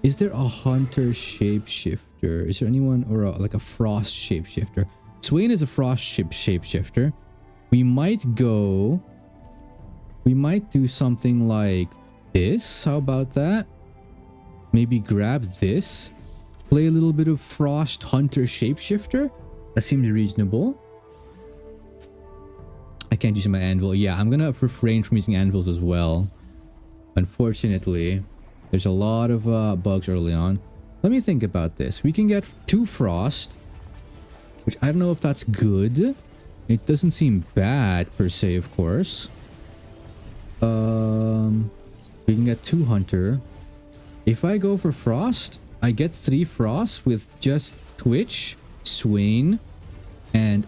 Speaker 1: Is there a hunter shapeshifter? Is there anyone, or like a frost shapeshifter? Swain is a frost shapeshifter. We might do something like this. How about that? Maybe grab this. Play a little bit of frost hunter shapeshifter. That seems reasonable. I can't use my anvil. Yeah, I'm gonna refrain from using anvils as well. Unfortunately, there's a lot of bugs early on. Let me think about this. We can get 2 frost, which I don't know if that's good. It doesn't seem bad per se, of course. We can get 2 hunter. If I go for frost, I get 3 frost with just Twitch, Swain, and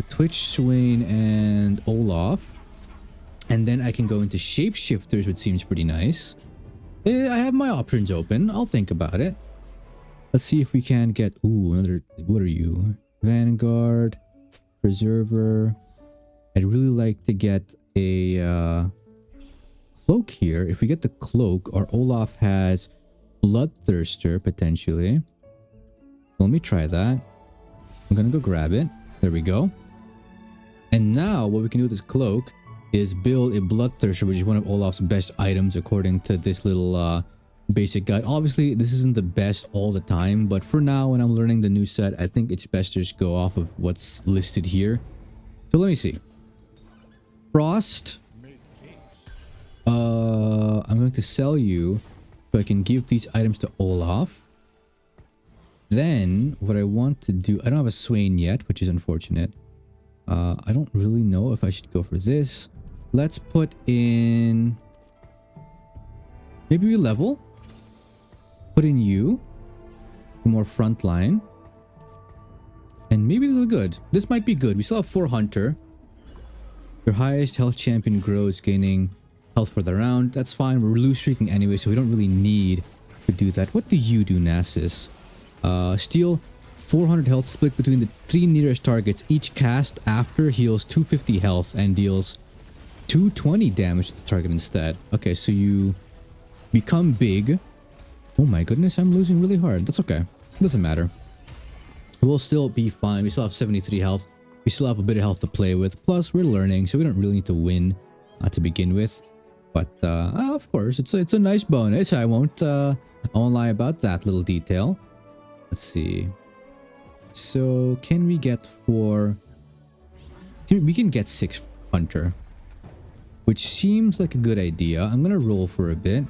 Speaker 1: Twitch, Swain, and Olaf. And then I can go into shapeshifters, which seems pretty nice. I have my options open. I'll think about it. Let's see if we can get... Ooh, another... What are you? Vanguard. Preserver. I'd really like to get a cloak here. If we get the cloak, our Olaf has Bloodthirster, potentially. Let me try that. I'm gonna go grab it. There we go. And now what we can do with this cloak is build a Bloodthirster, which is one of Olaf's best items according to this little basic guide. Obviously, this isn't the best all the time, but for now, when I'm learning the new set, I think it's best to just go off of what's listed here. So let me see. Frost. I'm going to sell you So I can give these items to Olaf. Then what I want to do, I don't have a Swain yet, which is unfortunate. I don't really know if I should go for this. Let's put in, maybe we level. Put in you, more frontline. And maybe this is good. This might be good. We still have 4 Hunter. Your highest health champion grows, gaining health for the round. That's fine. We're lose streaking anyway, so we don't really need to do that. What do you do, Nasus? Steal 400 health split between the 3 nearest targets. Each cast after heals 250 health and deals 220 damage to the target instead. Okay, so you become big. Oh my goodness, I'm losing really hard. That's okay. Doesn't matter. We'll still be fine. We still have 73 health. We still have a bit of health to play with. Plus, we're learning, so we don't really need to win to begin with. But of course, it's a nice bonus. I won't lie about that little detail. Let's see. So, can we get 4? We can get 6 Hunter, which seems like a good idea. I'm gonna roll for a bit,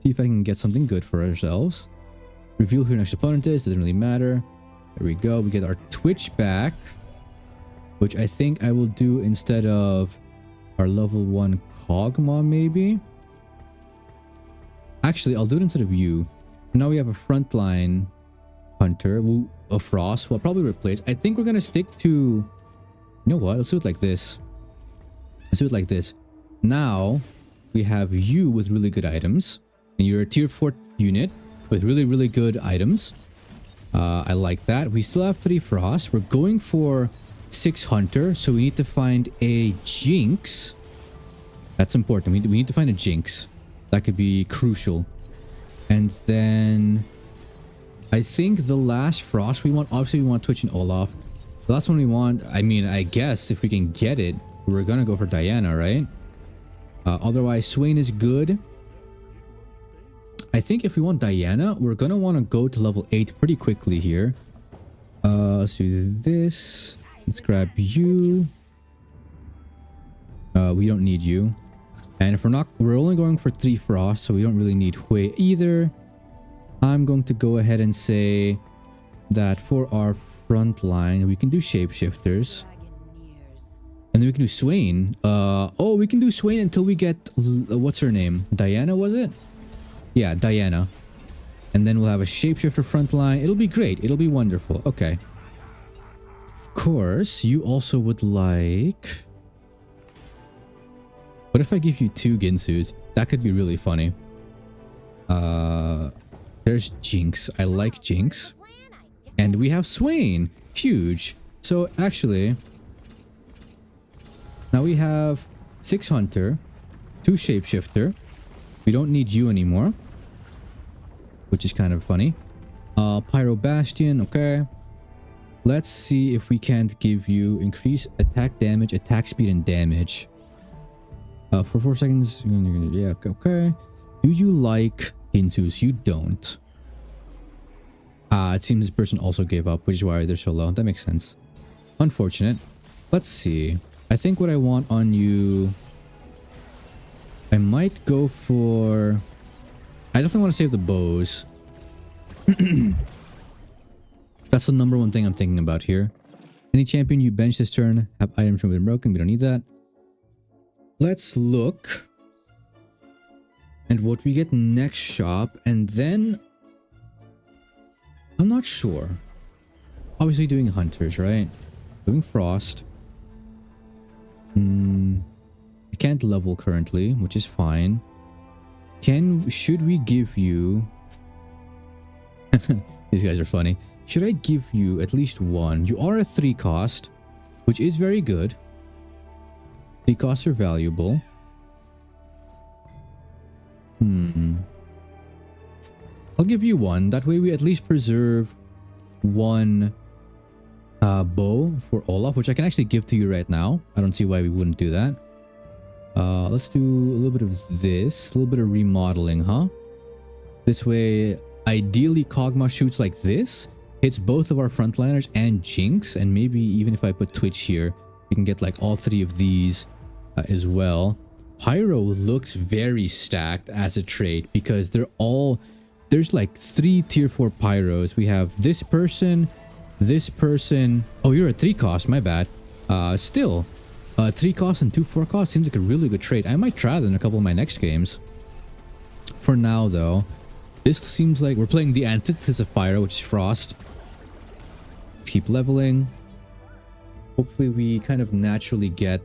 Speaker 1: see if I can get something good for ourselves. Reveal who your next opponent is. Doesn't really matter. There we go. We get our Twitch back, which I think I will do instead of our level 1 Kog'Maw, maybe. Actually, I'll do it instead of you. Now we have a frontline Hunter, a Frost, who I'll probably replace. I think we're gonna stick to, you know what? Let's do it like this. Let's do it like this. Now we have you with really good items, and you're a tier 4 unit with really good items. I like that. We still have 3 Frost. We're going for 6 Hunter, so we need to find a Jinx. That's important. We need to find a Jinx. That could be crucial. And then I think the last Frost we want, obviously we want Twitch and Olaf. The last one we want, I mean, I guess if we can get it, we're gonna go for Diana, right? Otherwise, Swain is good. I think if we want Diana, we're gonna want to go to level 8 pretty quickly here. Let's do this. Let's grab you. We don't need you. And if we're only going for 3 Frost, so we don't really need Hui either. I'm going to go ahead and say that for our front line, we can do Shapeshifters. And then we can do Swain. Oh, we can do Swain until we get, what's her name? Diana, was it? Yeah, Diana. And then we'll have a Shapeshifter frontline. It'll be great. It'll be wonderful. Okay. Of course, you also would like... What if I give you 2 Ginsus? That could be really funny. There's Jinx. I like Jinx. And we have Swain. Huge. So actually, now we have 6 Hunter, 2 Shapeshifter. We don't need you anymore, which is kind of funny. Pyro Bastion, okay. Let's see if we can't give you increase attack damage, attack speed, and damage. For 4 seconds, yeah, okay. Do you like Ginsus? You don't. It seems this person also gave up, which is why they're so low. That makes sense. Unfortunate. Let's see. I think what I want on you... I might go for... I definitely want to save the bows. That's the number 1 thing I'm thinking about here. Any champion you bench this turn have items removed and broken. We don't need that. Let's look and what we get next shop, and then I'm not sure. Obviously doing Hunters, right? Doing Frost. I can't level currently, which is fine. Should we give you... These guys are funny. Should I give you at least 1? You are a 3 cost, which is very good. 3 costs are valuable. I'll give you 1. That way we at least preserve 1 bow for Olaf, which I can actually give to you right now. I don't see why we wouldn't do that. Let's do a little bit of this. A little bit of remodeling, huh? This way, ideally, Kog'Maw shoots like this. Hits both of our frontliners and Jinx. And maybe even if I put Twitch here, we can get like all 3 of these as well. Pyro looks very stacked as a trait because there's like 3 tier 4 pyros. We have this person. Oh, you're a 3 cost, my bad. Still 3 cost and 2 4 cost seems like a really good trait. I might try that in a couple of my next games. For now though, this seems like we're playing the antithesis of Pyro, which is Frost. Let's keep leveling. Hopefully we kind of naturally get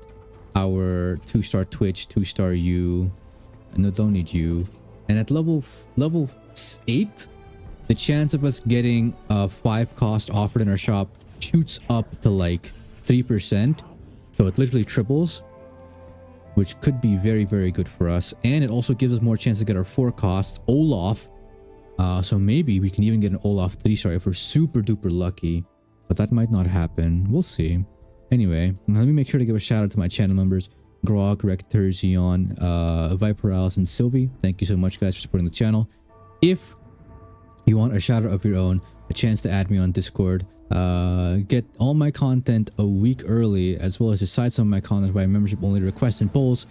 Speaker 1: our 2-star Twitch, 2-star U. No, don't need you. And at level 8, the chance of us getting a 5 cost offered in our shop shoots up to like 3%. So it literally triples, which could be very, very good for us. And it also gives us more chance to get our 4 cost Olaf. So maybe we can even get an Olaf 3-star if we're super duper lucky. But that might not happen. We'll see. Anyway, let me make sure to give a shout out to my channel members. Grog, Rector, Xeon, Viper Alice, and Sylvie. Thank you so much, guys, for supporting the channel. If you want a shout out of your own, a chance to add me on Discord, get all my content a week early, as well as decide some of my content via membership only requests and polls,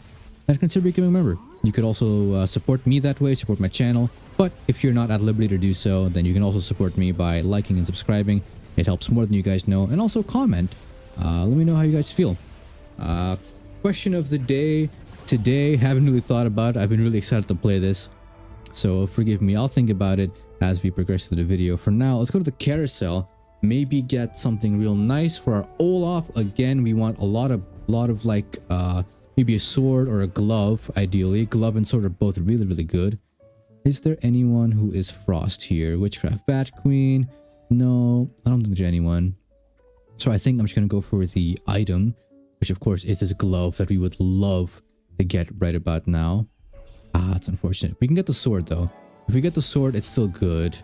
Speaker 1: and consider becoming a member. You could also support me that way, support my channel. But if you're not at liberty to do so, then you can also support me by liking and subscribing. It helps more than you guys know. And also comment. Let me know how you guys feel. Question of the day. Today, haven't really thought about it. I've been really excited to play this. So forgive me. I'll think about it as we progress through the video. For now, let's go to the carousel. Maybe get something real nice for our Olaf. Again, we want a lot of like maybe a sword or a glove, ideally. Glove and sword are both really, really good. Is there anyone who is Frost here? Witchcraft Bat Queen? No, I don't think there's anyone. So I think I'm just going to go for the item, which of course is this glove that we would love to get right about now. It's unfortunate. We can get the sword though. If we get the sword, it's still good.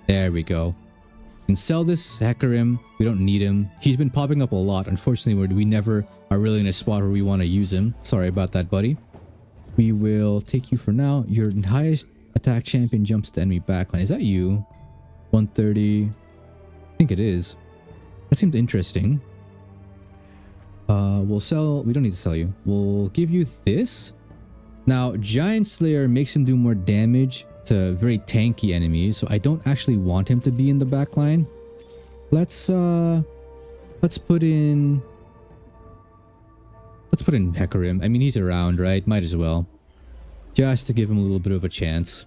Speaker 1: There we go. We can sell this Hecarim. We don't need him. He's been popping up a lot. Unfortunately, we never are really in a spot where we want to use him. Sorry about that, buddy. We will take you for now. Your highest attack champion jumps to enemy backline. Is that you? 130. I think it is. That seems interesting. We'll sell. We don't need to sell you. We'll give you this. Now, Giant Slayer makes him do more damage to very tanky enemies, so I don't actually want him to be in the backline. Let's put in Hecarim. I mean, he's around, right? Might as well, just to give him a little bit of a chance.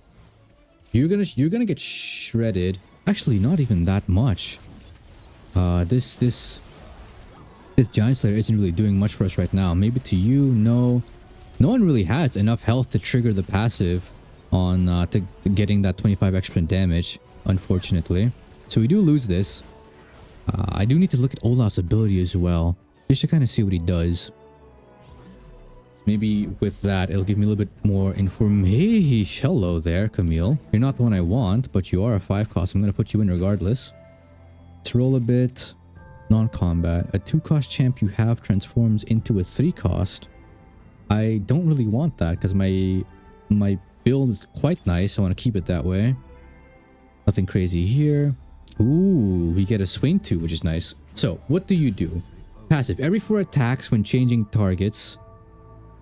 Speaker 1: You're gonna get shredded. Actually, not even that much. This Giant Slayer isn't really doing much for us right now. Maybe to you, no one really has enough health to trigger the passive on to getting that 25 extra damage, unfortunately. So we do lose this. I do need to look at Olaf's ability as well, just to kind of see what he does. So maybe with that, it'll give me a little bit more information. Hello there, Camille. You're not the one I want, but you are a 5 cost. I'm going to put you in regardless. Let's roll a bit. Non-combat. A 2 cost champ you have transforms into a 3 cost. I don't really want that because my build is quite nice. I want to keep it that way. Nothing crazy here. Ooh, we get a swing 2, which is nice. So what do you do? Passive. Every 4 attacks when changing targets.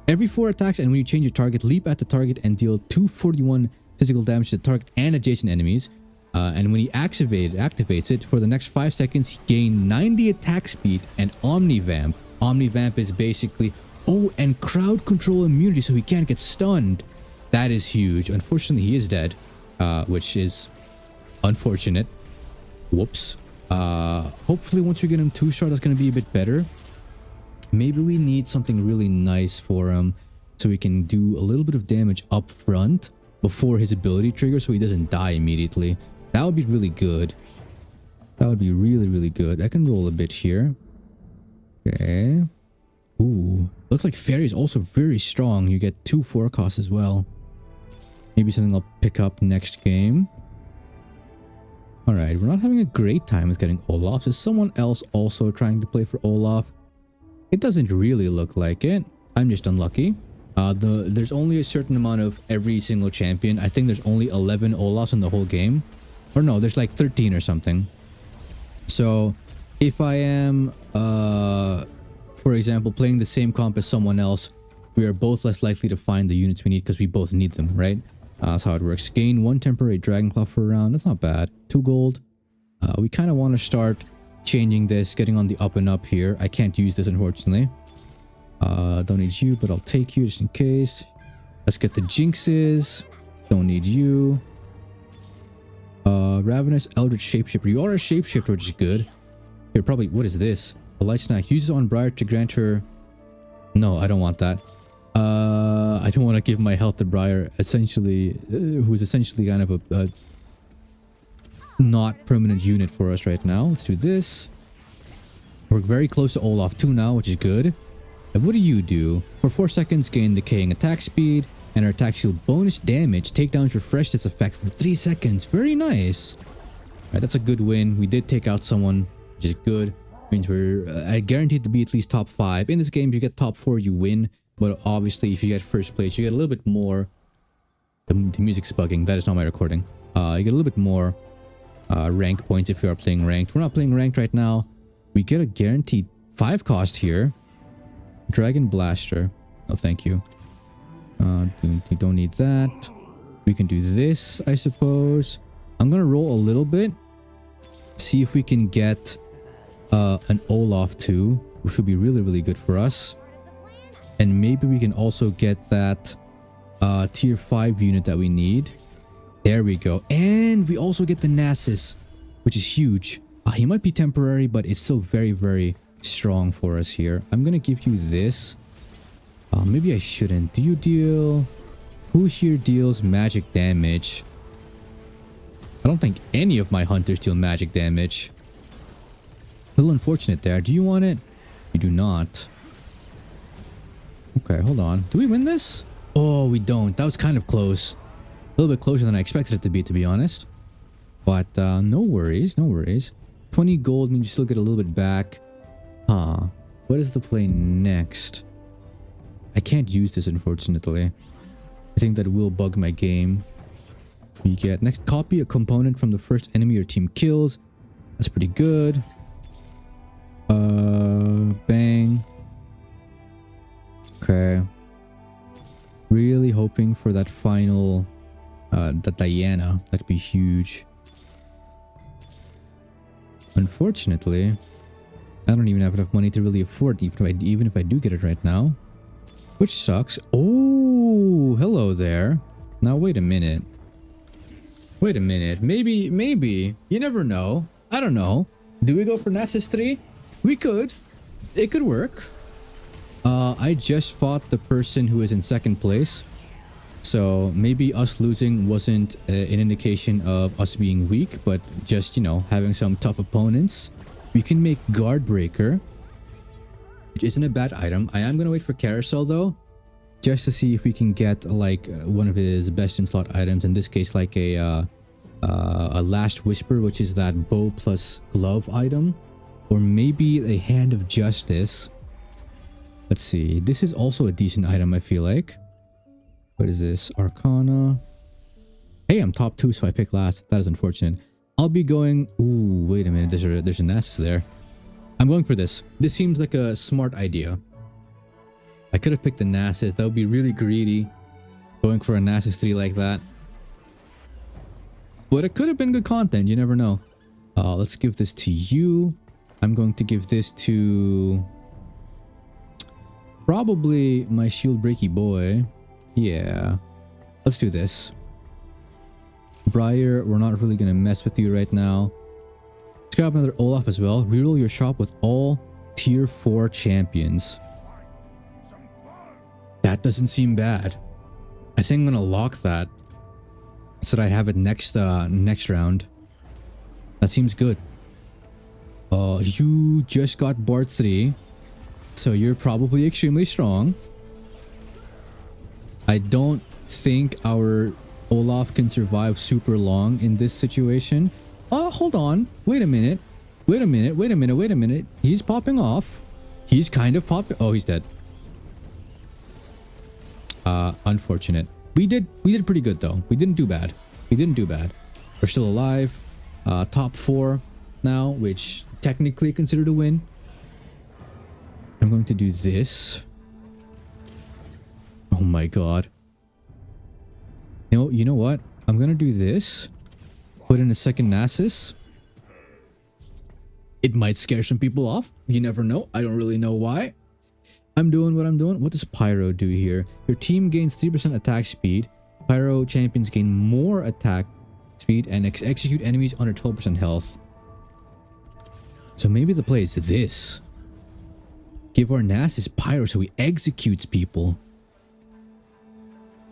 Speaker 1: Every 4 attacks and when you change your target, leap at the target and deal 241 physical damage to the target and adjacent enemies. And when he activates it, for the next 5 seconds, gain 90 attack speed and Omnivamp. Omnivamp is basically... Oh, and crowd control immunity, so he can't get stunned. That is huge. Unfortunately, he is dead, which is unfortunate. Whoops. Hopefully, once we get him 2-star, that's going to be a bit better. Maybe we need something really nice for him so we can do a little bit of damage up front before his ability triggers so he doesn't die immediately. That would be really good. That would be really, really good. I can roll a bit here. Okay. Ooh. Looks like Fairy is also very strong. You get 2 4 costs as well. Maybe something I'll pick up next game. Alright, we're not having a great time with getting Olaf. Is someone else also trying to play for Olaf? It doesn't really look like it. I'm just unlucky. There's only a certain amount of every single champion. I think there's only 11 Olafs in the whole game. Or no, there's like 13 or something. So if I am, for example, playing the same comp as someone else, we are both less likely to find the units we need because we both need them, right? That's how it works. Gain 1 temporary dragon claw for a round. That's not bad. 2 gold. We kind of want to start changing this, getting on the up and up here. I can't use this, unfortunately. Don't need you, but I'll take you just in case. Let's get the jinxes. Don't need you. Ravenous Eldritch Shapeshifter. You are a shapeshifter, which is good. Here, probably, what is this? A light snack. Use it on Briar to grant her... No, I don't want that. I don't want to give my health to Briar, essentially, who's essentially kind of a not permanent unit for us right now. Let's do this. We're very close to Olaf 2 now, which is good. And what do you do? For 4 seconds, gain decaying attack speed, and our attack shield bonus damage. Takedowns refresh this effect for 3 seconds. Very nice. Alright, that's a good win. We did take out someone, which is good. Means we're guaranteed to be at least top 5. In this game, if you get top 4, you win. But obviously, if you get first place, you get a little bit more. The music's bugging. That is not my recording. You get a little bit more rank points if you are playing ranked. We're not playing ranked right now. We get a guaranteed 5 cost here. Dragon Blaster. Oh, thank you. We don't need that. We can do this, I suppose. I'm gonna roll a little bit. See if we can get an Olaf 2, which would be really, really good for us. And maybe we can also get that tier 5 unit that we need. There we go. And we also get the Nasus, which is huge. He might be temporary, but it's still very, very strong for us here. I'm gonna give you this. Maybe I shouldn't. Do you deal... Who here deals magic damage? I don't think any of my hunters deal magic damage. A little unfortunate there. Do you want it? You do not. Okay, hold on. Do we win this? Oh, we don't. That was kind of close. A little bit closer than I expected it to be honest. But no worries, no worries. 20 gold means you still get a little bit back. Huh. What is the play next? I can't use this, unfortunately. I think that will bug my game. We get next, copy a component from the first enemy your team kills. That's pretty good. Bang. Okay. Really hoping for that final, that Diana. That'd be huge. Unfortunately, I don't even have enough money to really afford even if I do get it right now. Which sucks. Oh, hello there. Now, wait a minute. Wait a minute. Maybe. You never know. I don't know. Do we go for Nasus 3? We could. It could work. I just fought the person who is in second place. So maybe us losing wasn't an indication of us being weak, but just, you know, having some tough opponents. We can make Guard Breaker, which isn't a bad item. I am going to wait for Carousel though, just to see if we can get like one of his best in slot items. In this case, like a Last Whisper, which is that bow plus glove item, or maybe a Hand of Justice. Let's see. This is also a decent item, I feel like. What is this? Arcana. Hey, I'm top 2, so I picked last. That is unfortunate. I'll be going... Ooh, wait a minute. There's a Nasus there. I'm going for this. This seems like a smart idea. I could have picked the Nasus. That would be really greedy. Going for a Nasus 3 like that. But it could have been good content. You never know. Let's give this to you. I'm going to give this to... probably my shield breaky boy. Yeah. Let's do this. Briar, we're not really going to mess with you right now. Let's grab another Olaf as well. Reroll your shop with all tier 4 champions. That doesn't seem bad. I think I'm going to lock that so that I have it next round. That seems good. You just got Bard 3. So you're probably extremely strong. I don't think our Olaf can survive super long in this situation. Oh, hold on. Wait a minute. Wait a minute. He's popping off. He's kind of popping. Oh, he's dead. Unfortunate. We did pretty good though. We didn't do bad. We're still alive. Top 4 now, which technically considered a win. I'm going to do this. Oh my god. You know what? I'm gonna do this. Put in a second Nasus. It might scare some people off. You never know. I don't really know why. I'm doing what I'm doing. What does Pyro do here? Your team gains 3% attack speed. Pyro champions gain more attack speed and execute enemies under 12% health. So maybe the play is this. Give our Nasus Pyro so he executes people.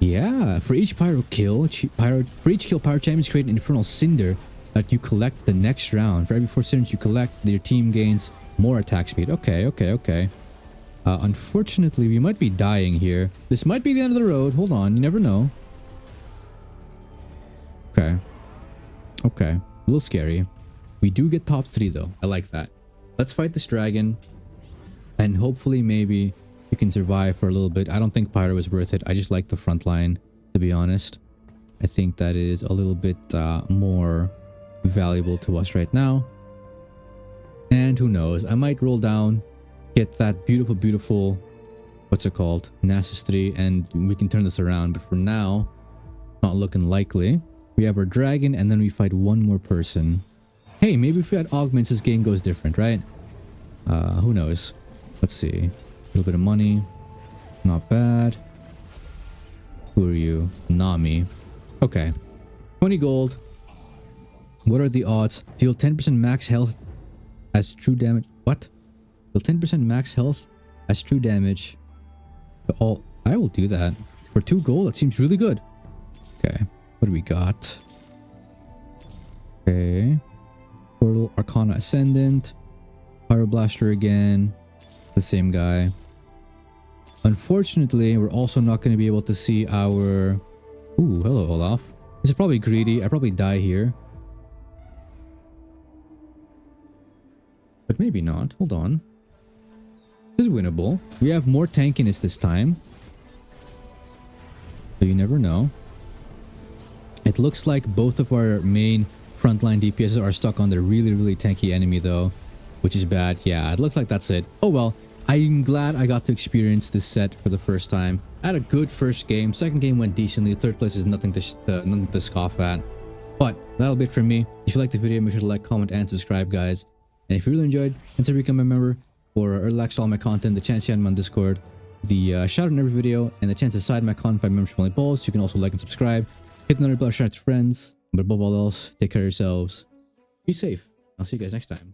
Speaker 1: Yeah, for each Pyro kill, Pyro champions create an Infernal Cinder that you collect the next round. For every 4 cinders you collect, your team gains more attack speed. Okay. Unfortunately, we might be dying here. This might be the end of the road. Hold on, you never know. Okay. A little scary. We do get top 3 though. I like that. Let's fight this dragon. And hopefully maybe we can survive for a little bit. I don't think Pyro is worth it. I just like the front line, to be honest. I think that is a little bit more valuable to us right now. And who knows? I might roll down, get that beautiful, what's it called? Nasus 3, and we can turn this around. But for now, not looking likely. We have our dragon, and then we fight one more person. Hey, maybe if we had augments, this game goes different, right? Who knows? Let's see. A little bit of money. Not bad. Who are you? Nami. Okay. 20 gold. What are the odds? Deal 10% max health as true damage. What? Deal 10% max health as true damage. Oh, I will do that. For 2 gold, that seems really good. Okay. What do we got? Okay. Portal Arcana Ascendant. Pyroblaster again. The same guy. Unfortunately, we're also not going to be able to see our... Ooh, hello Olaf. This is probably greedy. I probably die here. But maybe not. Hold on. This is winnable. We have more tankiness this time. So you never know. It looks like both of our main frontline DPSs are stuck on the really tanky enemy though. Which is bad. Yeah, it looks like that's it. Oh well. I'm glad I got to experience this set for the first time. I had a good first game. Second game went decently. Third place is nothing to scoff at. But that'll be it from me. If you liked the video, make sure to like, comment, and subscribe, guys. And if you really enjoyed, consider becoming a member for early access to all my content, the chance to chat on Discord, the shout out in every video, and the chance to side my content by membership only polls. You can also like and subscribe. Hit the notification bell, share it to friends. But above all else, take care of yourselves. Be safe. I'll see you guys next time.